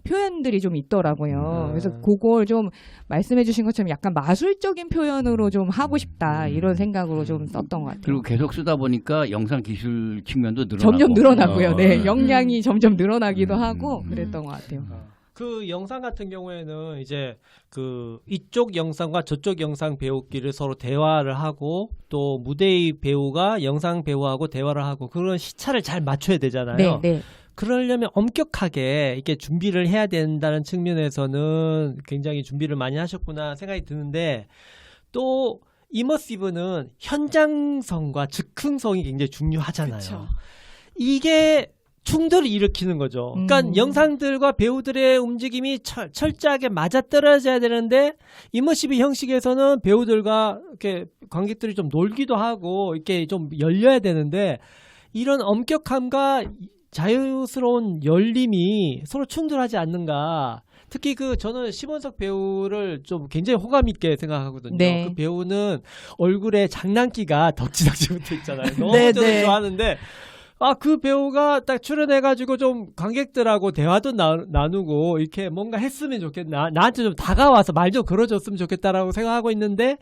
표현들이 좀 있더라고요. 그래서 그걸 좀 말씀해 주신 것처럼 약간 마술적인 표현으로 좀 하고 싶다 이런 생각으로 좀 썼던 것 같아요. 그리고 계속 쓰다 보니까 영상 기술 측면도 늘어나고 점점 늘어나고요. 네, 네. 역량이 점점 늘어나기도 하고 그랬던 것 같아요. 그 영상 같은 경우에는 이제 그 이쪽 영상과 저쪽 영상 배우끼리 서로 대화를 하고 또 무대의 배우가 영상 배우하고 대화를 하고 그런 시차를 잘 맞춰야 되잖아요. 네, 네. 그러려면 엄격하게 이렇게 준비를 해야 된다는 측면에서는 굉장히 준비를 많이 하셨구나 생각이 드는데 또 이머시브는 현장성과 즉흥성이 굉장히 중요하잖아요. 그쵸. 이게 충돌을 일으키는 거죠. 그러니까 음. 영상들과 배우들의 움직임이 철저하게 맞아떨어져야 되는데 이머시브 형식에서는 배우들과 이렇게 관객들이 좀 놀기도 하고 이렇게 좀 열려야 되는데 이런 엄격함과 자유스러운 열림이 서로 충돌하지 않는가. 특히 저는 심원석 배우를 좀 굉장히 호감 있게 생각하거든요. 네. 그 배우는 얼굴에 장난기가 덕지덕지 붙어 있잖아요. 너무 네, 저는 네. 좋아하는데 그 배우가 딱 출연해가지고 좀 관객들하고 대화도 나누고 이렇게 뭔가 했으면 좋겠나. 나한테 좀 다가와서 말 좀 걸어줬으면 좋겠다라고 생각하고 있는데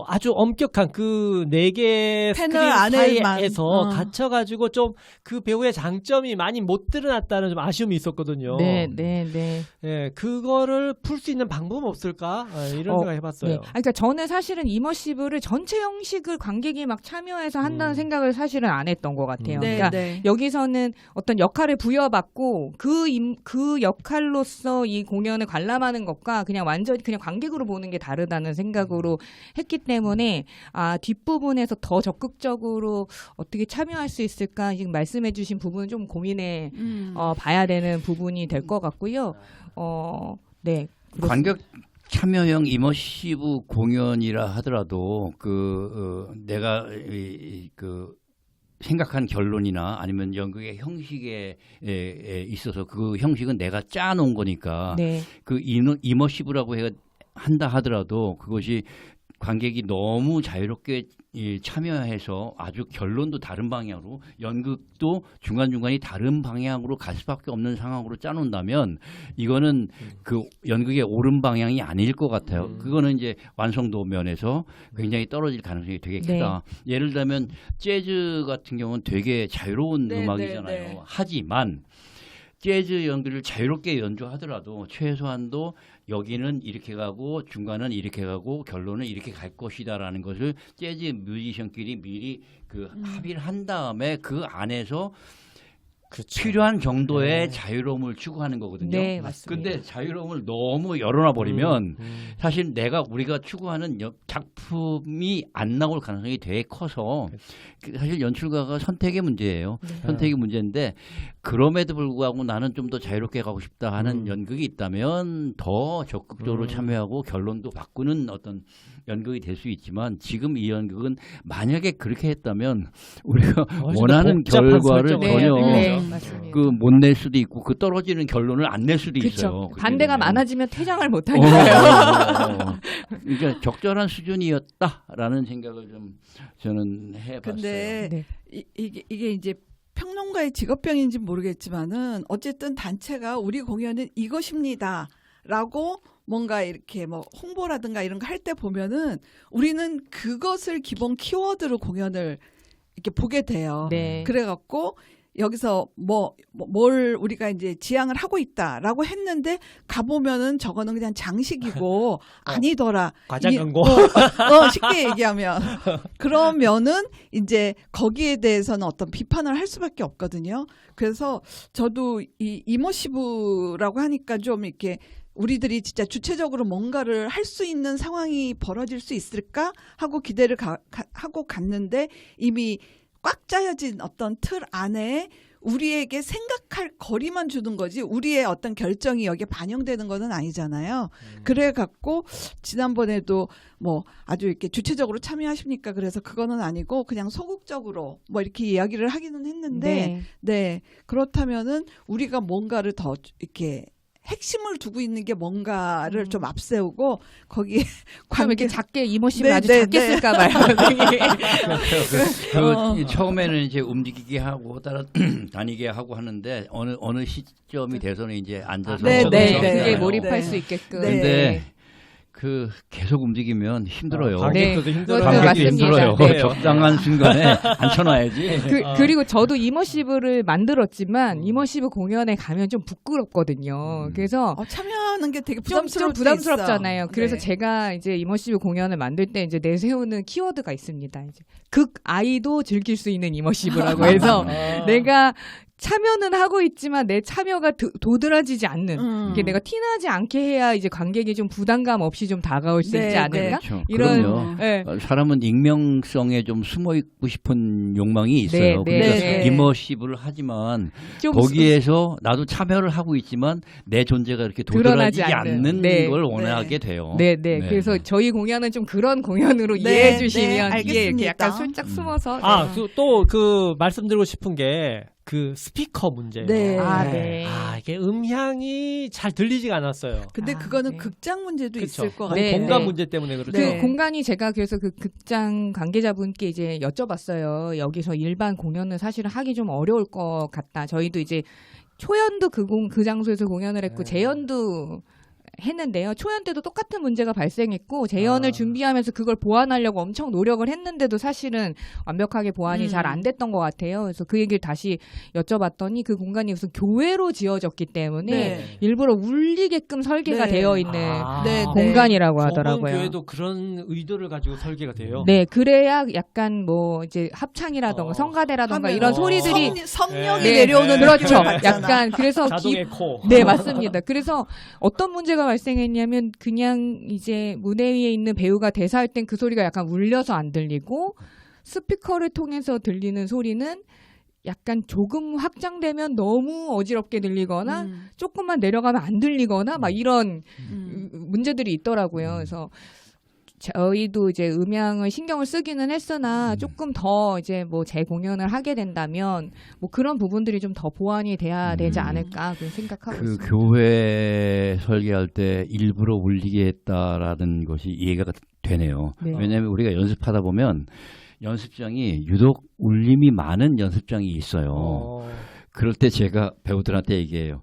아주 엄격한 그 4개 스크린 패널 안에만, 사이에서 갇혀가지고 좀 그 배우의 장점이 많이 못 드러났다는 좀 아쉬움이 있었거든요. 네, 네, 네. 예, 그거를 풀 수 있는 방법은 없을까? 이런 생각 해봤어요. 네. 그러니까 저는 사실은 이머시브를 전체 형식을 관객이 막 참여해서 한다는 생각을 사실은 안 했던 것 같아요. 네, 그러니까 네. 여기서는 어떤 역할을 부여받고 그 역할로서 이 공연을 관람하는 것과 그냥 완전히 그냥 관객으로 보는 게 다르다는 생각으로 했기 때문에 뒷부분에서 더 적극적으로 어떻게 참여할 수 있을까 지금 말씀해주신 부분은 좀 고민해 봐야 되는 부분이 될 것 같고요. 네. 그렇습니다. 관객 참여형 이머시브 공연이라 하더라도 내가 생각한 결론이나 아니면 연극의 형식에 있어서 그 형식은 내가 짜놓은 거니까 네. 그 이머시브라고 한다 하더라도 그것이 관객이 너무 자유롭게 참여해서 아주 결론도 다른 방향으로 연극도 중간중간이 다른 방향으로 갈 수밖에 없는 상황으로 짜놓는다면 이거는 그 연극의 옳은 방향이 아닐 것 같아요. 그거는 이제 완성도 면에서 굉장히 떨어질 가능성이 되게 크다. 예를 들면 재즈 같은 경우는 되게 자유로운 네, 음악이잖아요. 네, 네. 하지만 재즈 연주를 자유롭게 연주하더라도 최소한도 여기는 이렇게 가고 중간은 이렇게 가고 결론은 이렇게 갈 것이다라는 것을 재즈 뮤지션끼리 미리 그 합의를 한 다음에 그 안에서 그렇죠. 필요한 정도의 네. 자유로움을 추구하는 거거든요. 네, 맞습니다. 근데 자유로움을 너무 열어놔 버리면 사실 우리가 추구하는 작품이 안 나올 가능성이 되게 커서 사실 연출가가 선택의 문제예요. 선택의 문제인데 그럼에도 불구하고 나는 좀 더 자유롭게 가고 싶다 하는 연극이 있다면 더 적극적으로 참여하고 결론도 바꾸는 어떤 연극이 될 수 있지만 지금 이 연극은 만약에 그렇게 했다면 우리가 원하는 결과를 전혀 맞습니다. 그 못 낼 수도 있고 그 떨어지는 결론을 안 낼 수도 있어요. 그렇죠. 그렇게 반대가 되면. 많아지면 퇴장을 못 하니까요. 그러니까 적절한 수준이었다라는 생각을 좀 저는 해봤어요. 근데 네. 이게 이제 평론가의 직업병인지 모르겠지만은 어쨌든 단체가 우리 공연은 이것입니다라고 뭔가 이렇게 뭐 홍보라든가 이런 거 할 때 보면은 우리는 그것을 기본 키워드로 공연을 이렇게 보게 돼요. 네. 그래갖고 여기서 뭘 우리가 이제 지향을 하고 있다라고 했는데 가보면은 저거는 그냥 장식이고 아니더라. 과자 광고. 쉽게 얘기하면 그러면은 이제 거기에 대해서는 어떤 비판을 할 수밖에 없거든요. 그래서 저도 이 이머시브라고 하니까 좀 이렇게 우리들이 진짜 주체적으로 뭔가를 할 수 있는 상황이 벌어질 수 있을까 하고 기대를 하고 갔는데 이미 꽉 짜여진 어떤 틀 안에 우리에게 생각할 거리만 주는 거지 우리의 어떤 결정이 여기에 반영되는 거는 아니잖아요. 그래 갖고 지난번에도 뭐 아주 이렇게 주체적으로 참여하십니까? 그래서 그거는 아니고 그냥 소극적으로 뭐 이렇게 이야기를 하기는 했는데 네 그렇다면은 우리가 뭔가를 더 이렇게 핵심을 두고 있는 게 뭔가를 좀 앞세우고 거기에 그럼 이렇게 작게 이모심을 네, 아주 네, 작게 네. 쓸까 봐요. 처음에는 이제 움직이게 하고 따라 다니게 하고 하는데 어느 시점이 돼서는 이제 앉아서 네, 네, 네. 그게 네. 몰입할 네. 수 있게끔. 네. 근데 그 계속 움직이면 힘들어요. 관객들도 힘들어요. 그것도 관객이 맞습니다. 힘들어요. 네. 적당한 순간에 앉혀놔야지. 그리고 저도 이머시브를 만들었지만 이머시브 공연에 가면 좀 부끄럽거든요. 그래서 참여하는 게 되게 좀 부담스러울 때 부담스럽잖아요. 있어. 그래서 네. 제가 이제 이머시브 공연을 만들 때 이제 내세우는 키워드가 있습니다. 이제 극 아이도 즐길 수 있는 이머시브라고 해서 내가 참여는 하고 있지만 내 참여가 도드라지지 않는 이게 내가 티나지 않게 해야 이제 관객이 좀 부담감 없이 좀 다가올 수 네, 있지 않을까? 그렇죠. 이런 그럼요. 네. 사람은 익명성에 좀 숨어 있고 싶은 욕망이 있어요. 네, 그러니까 네. 이머시브를 하지만 좀 거기에서 나도 참여를 하고 있지만 내 존재가 이렇게 도드라지지 드러나지 않는. 않는 네. 걸 원하게 돼요. 네. 그래서 저희 공연은 좀 그런 공연으로 네, 이해해 네, 주시면 이게 알겠습니다. 이렇게 약간 슬쩍 숨어서 또 그 말씀드리고 싶은 게 그 스피커 문제예요. 네. 네. 이게 음향이 잘 들리지가 않았어요. 근데 아, 그거는 네. 극장 문제도 그쵸. 있을 것 네, 같아요. 공간 네. 문제 때문에 그렇죠. 그 네. 공간이 제가 그래서 그 극장 관계자분께 이제 여쭤봤어요. 여기서 일반 공연은 사실은 하기 좀 어려울 것 같다. 저희도 이제 초연도 그 장소에서 공연을 했고 재연도 했는데요. 초연 때도 똑같은 문제가 발생했고 재연을 준비하면서 그걸 보완하려고 엄청 노력을 했는데도 사실은 완벽하게 보완이 잘 안 됐던 것 같아요. 그래서 그 얘기를 다시 여쭤봤더니 그 공간이 무슨 교회로 지어졌기 때문에 네. 일부러 울리게끔 설계가 네. 되어 있는 네, 공간이라고 좁은 하더라고요. 교회도 그런 의도를 가지고 설계가 돼요. 네, 그래야 약간 뭐 이제 합창이라던가 어. 성가대라던가 하면 이런 소리들이 성령이 네. 내려오는 그렇죠. 느낌을 받잖아. 약간 그래서 자동 에코. 네, 맞습니다. 그래서 어떤 문제가 발생했냐면 그냥 이제 무대 위에 있는 배우가 대사할 땐 그 소리가 약간 울려서 안 들리고 스피커를 통해서 들리는 소리는 약간 조금 확장되면 너무 어지럽게 들리거나 조금만 내려가면 안 들리거나 막 이런 문제들이 있더라고요. 그래서 저희도 이제 음향을 신경을 쓰기는 했으나 조금 더 이제 뭐 재공연을 하게 된다면 뭐 그런 부분들이 좀 더 보완이 돼야 되지 않을까 그런 생각하고 그 있습니다. 교회 설계할 때 일부러 울리게 했다라는 것이 이해가 되네요. 네. 왜냐하면 우리가 연습하다 보면 연습장이 유독 울림이 많은 연습장이 있어요. 그럴 때 제가 배우들한테 얘기해요.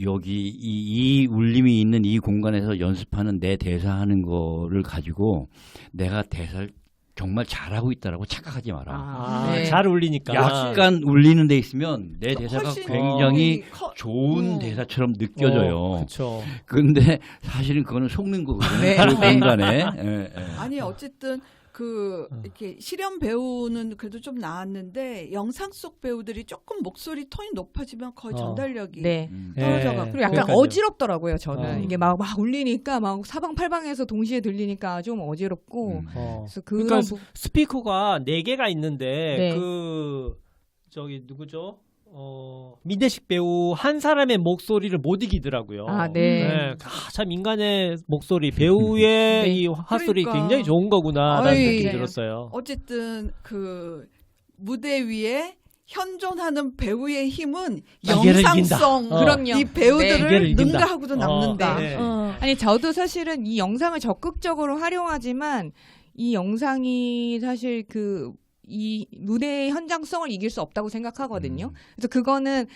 여기 이 울림이 있는 이 공간에서 연습하는 내 대사하는 거를 가지고 내가 대사를 정말 잘하고 있다라고 착각하지 마라. 네. 잘 울리니까. 약간 울리는 데 있으면 내 대사가 훨씬 굉장히 커- 좋은 대사처럼 느껴져요. 그렇죠. 근데 사실은 그거는 속는 거거든요. 네. 그 네. 공간에. 예, 예. 아니 어쨌든 그 이렇게 실연 배우는 그래도 좀 나았는데 영상 속 배우들이 조금 목소리 톤이 높아지면 거의 전달력이 네. 떨어져가. 예. 그리고 약간 그러니까요. 어지럽더라고요. 저는 어. 이게 막 울리니까 막 사방팔방에서 동시에 들리니까 좀 어지럽고. 그래서 그런 그러니까 스피커가 4개가 있는데 네. 그 저기 누구죠? 민대식 배우 한 사람의 목소리를 못 이기더라고요. 아, 네. 참 인간의 목소리, 배우의 네. 이 화소리 그러니까. 굉장히 좋은 거구나라는 어이. 느낌이 맞아요. 들었어요. 어쨌든 그 무대 위에 현존하는 배우의 힘은 기계를 영상성 이긴다. 그럼요. 이 기계를 배우들을 이긴다. 능가하고도 남는다. 네. 아니 저도 사실은 이 영상을 적극적으로 활용하지만 이 영상이 사실 이 무대의 현장성을 이길 수 없다고 생각하거든요. 그래서 그거는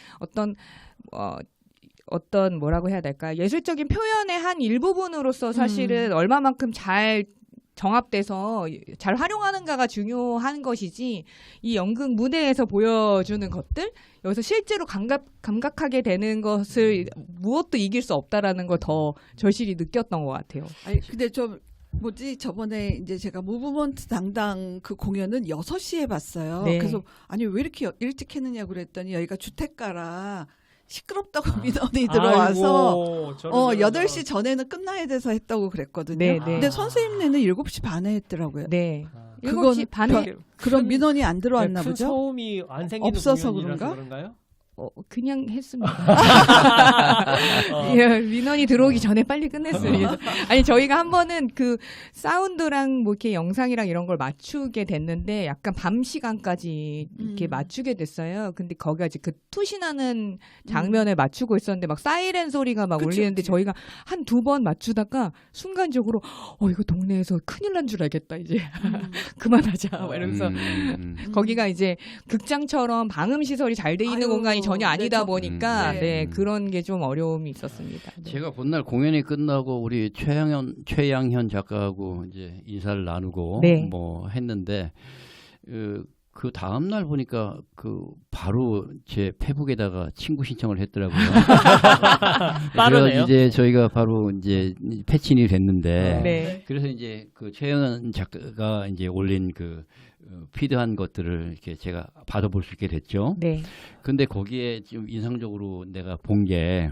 어떤 뭐라고 해야 될까? 예술적인 표현의 한 일부분으로서 사실은 얼마만큼 잘 정합돼서 잘 활용하는가가 중요한 것이지 이 연극 무대에서 보여주는 것들 여기서 실제로 감각하게 되는 것을 무엇도 이길 수 없다라는 걸 더 절실히 느꼈던 것 같아요. 아니 근데 좀 뭐지 저번에 이제 제가 무브먼트 당당 그 공연은 6시에 봤어요. 네. 그래서 아니 왜 이렇게 일찍 했느냐 그랬더니 여기가 주택가라 시끄럽다고 민원이 들어와서 아이고, 저런 8시 전에는 끝나야 돼서 했다고 그랬거든요. 네, 네. 근데 선생님네는 7시 반에 했더라고요. 네. 그건 7시 반에 그런 민원이 안 들어왔나 큰 보죠? 소음이 안 생기는 없어서 공연이라서 그런가? 그런가요? 그냥 했습니다. 예, 민원이 들어오기 전에 빨리 끝냈습니다. 아니 저희가 한 번은 그 사운드랑 뭐 이렇게 영상이랑 이런 걸 맞추게 됐는데 약간 밤 시간까지 이렇게 맞추게 됐어요. 근데 거기가 이제 그 투신하는 장면을 맞추고 있었는데 막 사이렌 소리가 막 그치, 울리는데 그치. 저희가 한 2번 맞추다가 순간적으로 이거 동네에서 큰일 난 줄 알겠다 이제 그만하자 막 이러면서 거기가 이제 극장처럼 방음 시설이 잘 돼 있는 아유, 공간이 전혀 아니다 네, 보니까 네. 네, 그런 게 좀 어려움이 있었습니다. 네. 제가 본날 공연이 끝나고 우리 최양현 작가하고 이제 인사를 나누고 네. 뭐 했는데 그 다음 날 보니까 바로 제 페북에다가 친구 신청을 했더라고요. 빠르네요. 그래서 이제 저희가 바로 이제 패친이 됐는데 네. 그래서 이제 그 최양현 작가가 이제 올린 피드한 것들을 이렇게 제가 받아볼 수 있게 됐죠. 네. 근데 거기에 좀 인상적으로 내가 본 게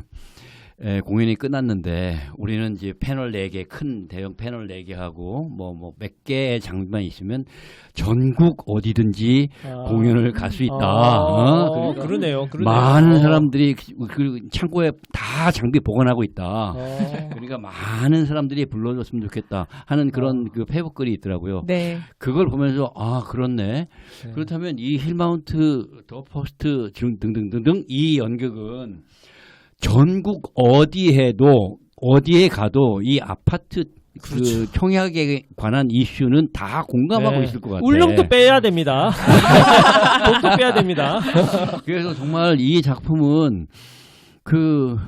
공연이 끝났는데 우리는 이제 패널 4개, 큰 대형 패널 4개 하고 뭐 몇 개의 장비만 있으면 전국 어디든지 공연을 갈 수 있다. 그러니까 그러네요. 많은 사람들이 그 창고에 다 장비 보관하고 있다. 그러니까 많은 사람들이 불러줬으면 좋겠다 하는 그런 그 페북 글이 있더라고요. 네. 그걸 보면서 그렇네. 그렇다면 이 힐마운트, 더 퍼스트 등등등등 이 연극은 전국 어디에 가도 이 아파트 그 청약에 관한 이슈는 다 공감하고 네. 있을 것 같아요. 울릉도 빼야 됩니다. 독도 빼야 됩니다. 그래서 정말 이 작품은 그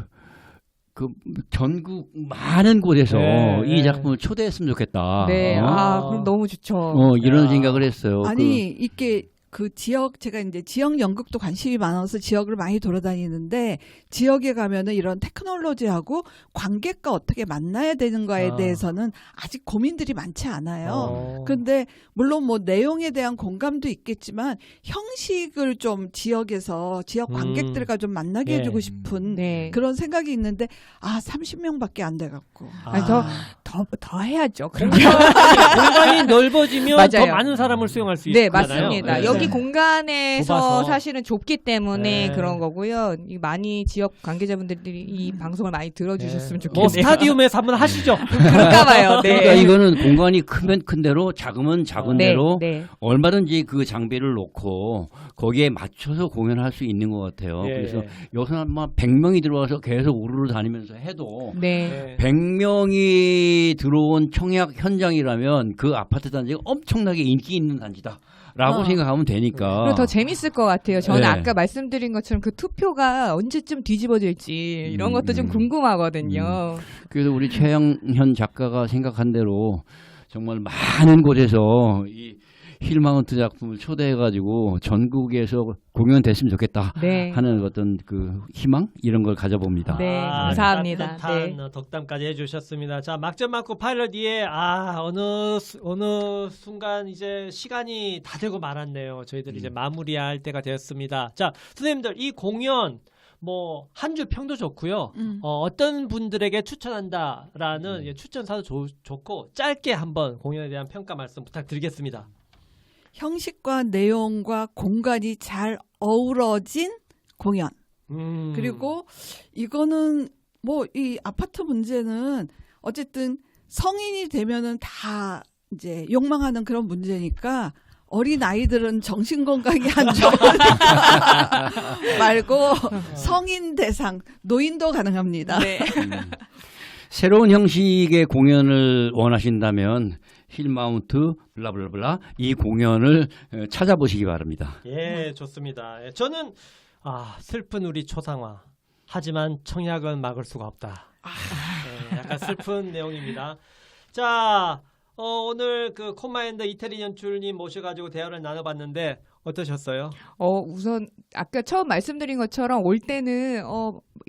전국 많은 곳에서 네, 이 네. 작품을 초대했으면 좋겠다. 네. 그럼 너무 좋죠. 이런 야. 생각을 했어요. 아니 이게 그 지역 제가 이제 지역 연극도 관심이 많아서 지역을 많이 돌아다니는데 지역에 가면은 이런 테크놀로지하고 관객과 어떻게 만나야 되는가에 대해서는 아직 고민들이 많지 않아요. 근데 물론 뭐 내용에 대한 공감도 있겠지만 형식을 좀 지역에서 지역 관객들과 좀 만나게 네. 해주고 싶은 네. 그런 생각이 있는데 30명밖에 안 돼갖고 아니, 더 더 해야죠. 공간이 넓어지면 더 맞아요. 많은 사람을 수용할 수 네, 있잖아요. 맞습니다. 네. 여기 공간에서 좁아서. 사실은 좁기 때문에 네. 그런 거고요. 이 많이 지역 관계자분들이 이 방송을 많이 들어주셨으면 뭐 좋겠네요. 스타디움에서 한번 하시죠. 그런가 봐요. 네. 그러니까 이거는 공간이 크면 큰 대로 작으면 작은 네, 대로 네. 얼마든지 그 장비를 놓고 거기에 맞춰서 공연할 수 있는 것 같아요. 예. 그래서 여기서 아마 100명이 들어와서 계속 우르르 다니면서 해도 네. 네. 100명이 들어온 청약 현장이라면 그 아파트 단지가 엄청나게 인기 있는 단지다라고 생각하면 되니까. 그리고 더 재밌을 것 같아요. 저는 네. 아까 말씀드린 것처럼 그 투표가 언제쯤 뒤집어질지 이런 것도 좀 궁금하거든요. 그래서 우리 최영현 작가가 생각한 대로 정말 많은 곳에서 이 힐마운트 작품을 초대해가지고 전국에서 공연됐으면 좋겠다 네. 하는 어떤 그 희망 이런 걸 가져봅니다. 네, 감사합니다. 따뜻한 네. 덕담까지 해주셨습니다. 자, 막점 맞고 파일럿 2에 어느 순간 이제 시간이 다 되고 말았네요. 저희들이 이제 마무리할 때가 되었습니다. 자, 선생님들 이 공연 뭐 한 줄 평도 좋고요. 어떤 분들에게 추천한다라는 예, 추천사도 좋고 짧게 한번 공연에 대한 평가 말씀 부탁드리겠습니다. 형식과 내용과 공간이 잘 어우러진 공연. 그리고 이거는 뭐 이 아파트 문제는 어쨌든 성인이 되면은 다 이제 욕망하는 그런 문제니까 어린 아이들은 정신 건강이 안 좋으니까 말고 성인 대상 노인도 가능합니다. 네. 새로운 형식의 공연을 원하신다면 힐마운트 블라블라블라 이 공연을 찾아보시기 바랍니다. 예, 좋습니다. 예, 저는 슬픈 우리 초상화. 하지만 청약은 막을 수가 없다. 예, 약간 슬픈 내용입니다. 자, 오늘 그 콤마앤더 이태리 연출님 모셔가지고 대화를 나눠봤는데 어떠셨어요? 우선 아까 처음 말씀드린 것처럼 올 때는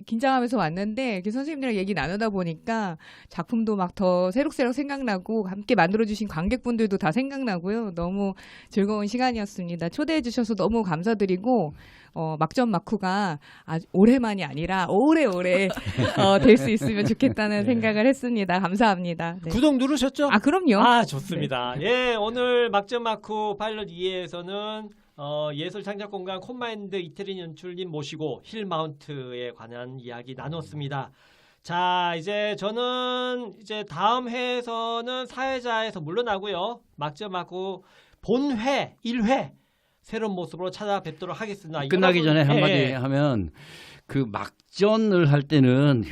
긴장하면서 왔는데 이렇게 선생님들이랑 얘기 나누다 보니까 작품도 막 더 새록새록 생각나고 함께 만들어주신 관객분들도 다 생각나고요. 너무 즐거운 시간이었습니다. 초대해 주셔서 너무 감사드리고 막전 마쿠가 아주 올해만이 아니라 오래오래 될 수 있으면 좋겠다는 생각을 했습니다. 감사합니다. 네. 구독 누르셨죠? 그럼요. 좋습니다. 예, 오늘 막점 마쿠 파일럿 2에서는 예술 창작 공간 콤마앤드 이태리 연출님 모시고 힐 마운트에 관한 이야기 나눴습니다. 자, 이제 저는 이제 다음 회에서는 사회자에서 물러나고요. 막점 마쿠 본회 1회 새로운 모습으로 찾아뵙도록 하겠습니다. 끝나기 전에 한마디 예. 하면 그 막전을 할 때는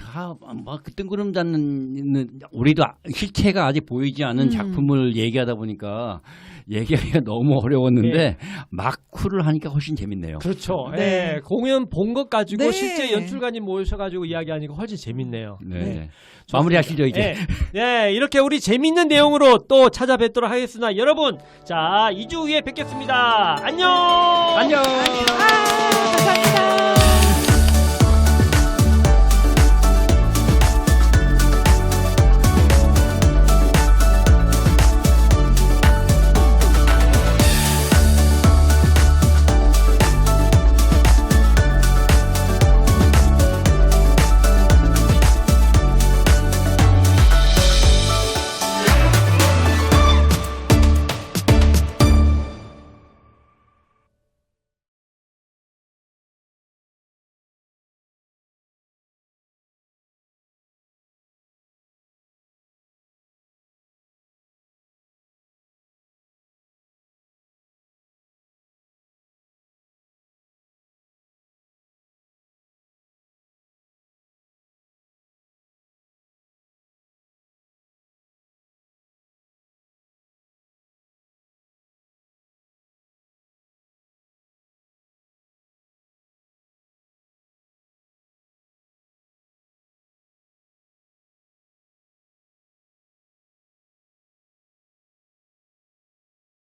막 뜬구름 잡는 우리도 실체가 아직 보이지 않은 작품을 얘기하다 보니까 얘기하기가 너무 어려웠는데 마쿠를 하니까 훨씬 재밌네요. 그렇죠. 네. 예, 공연 본 것 가지고 네. 실제 연출가님 모셔가지고 이야기하니까 훨씬 재밌네요. 네. 네. 마무리하시죠 이제. 예, 이렇게 우리 재밌는 내용으로 또 찾아뵙도록 하겠습니다. 여러분, 자, 2주 후에 뵙겠습니다. 안녕! 안녕. 감사합니다.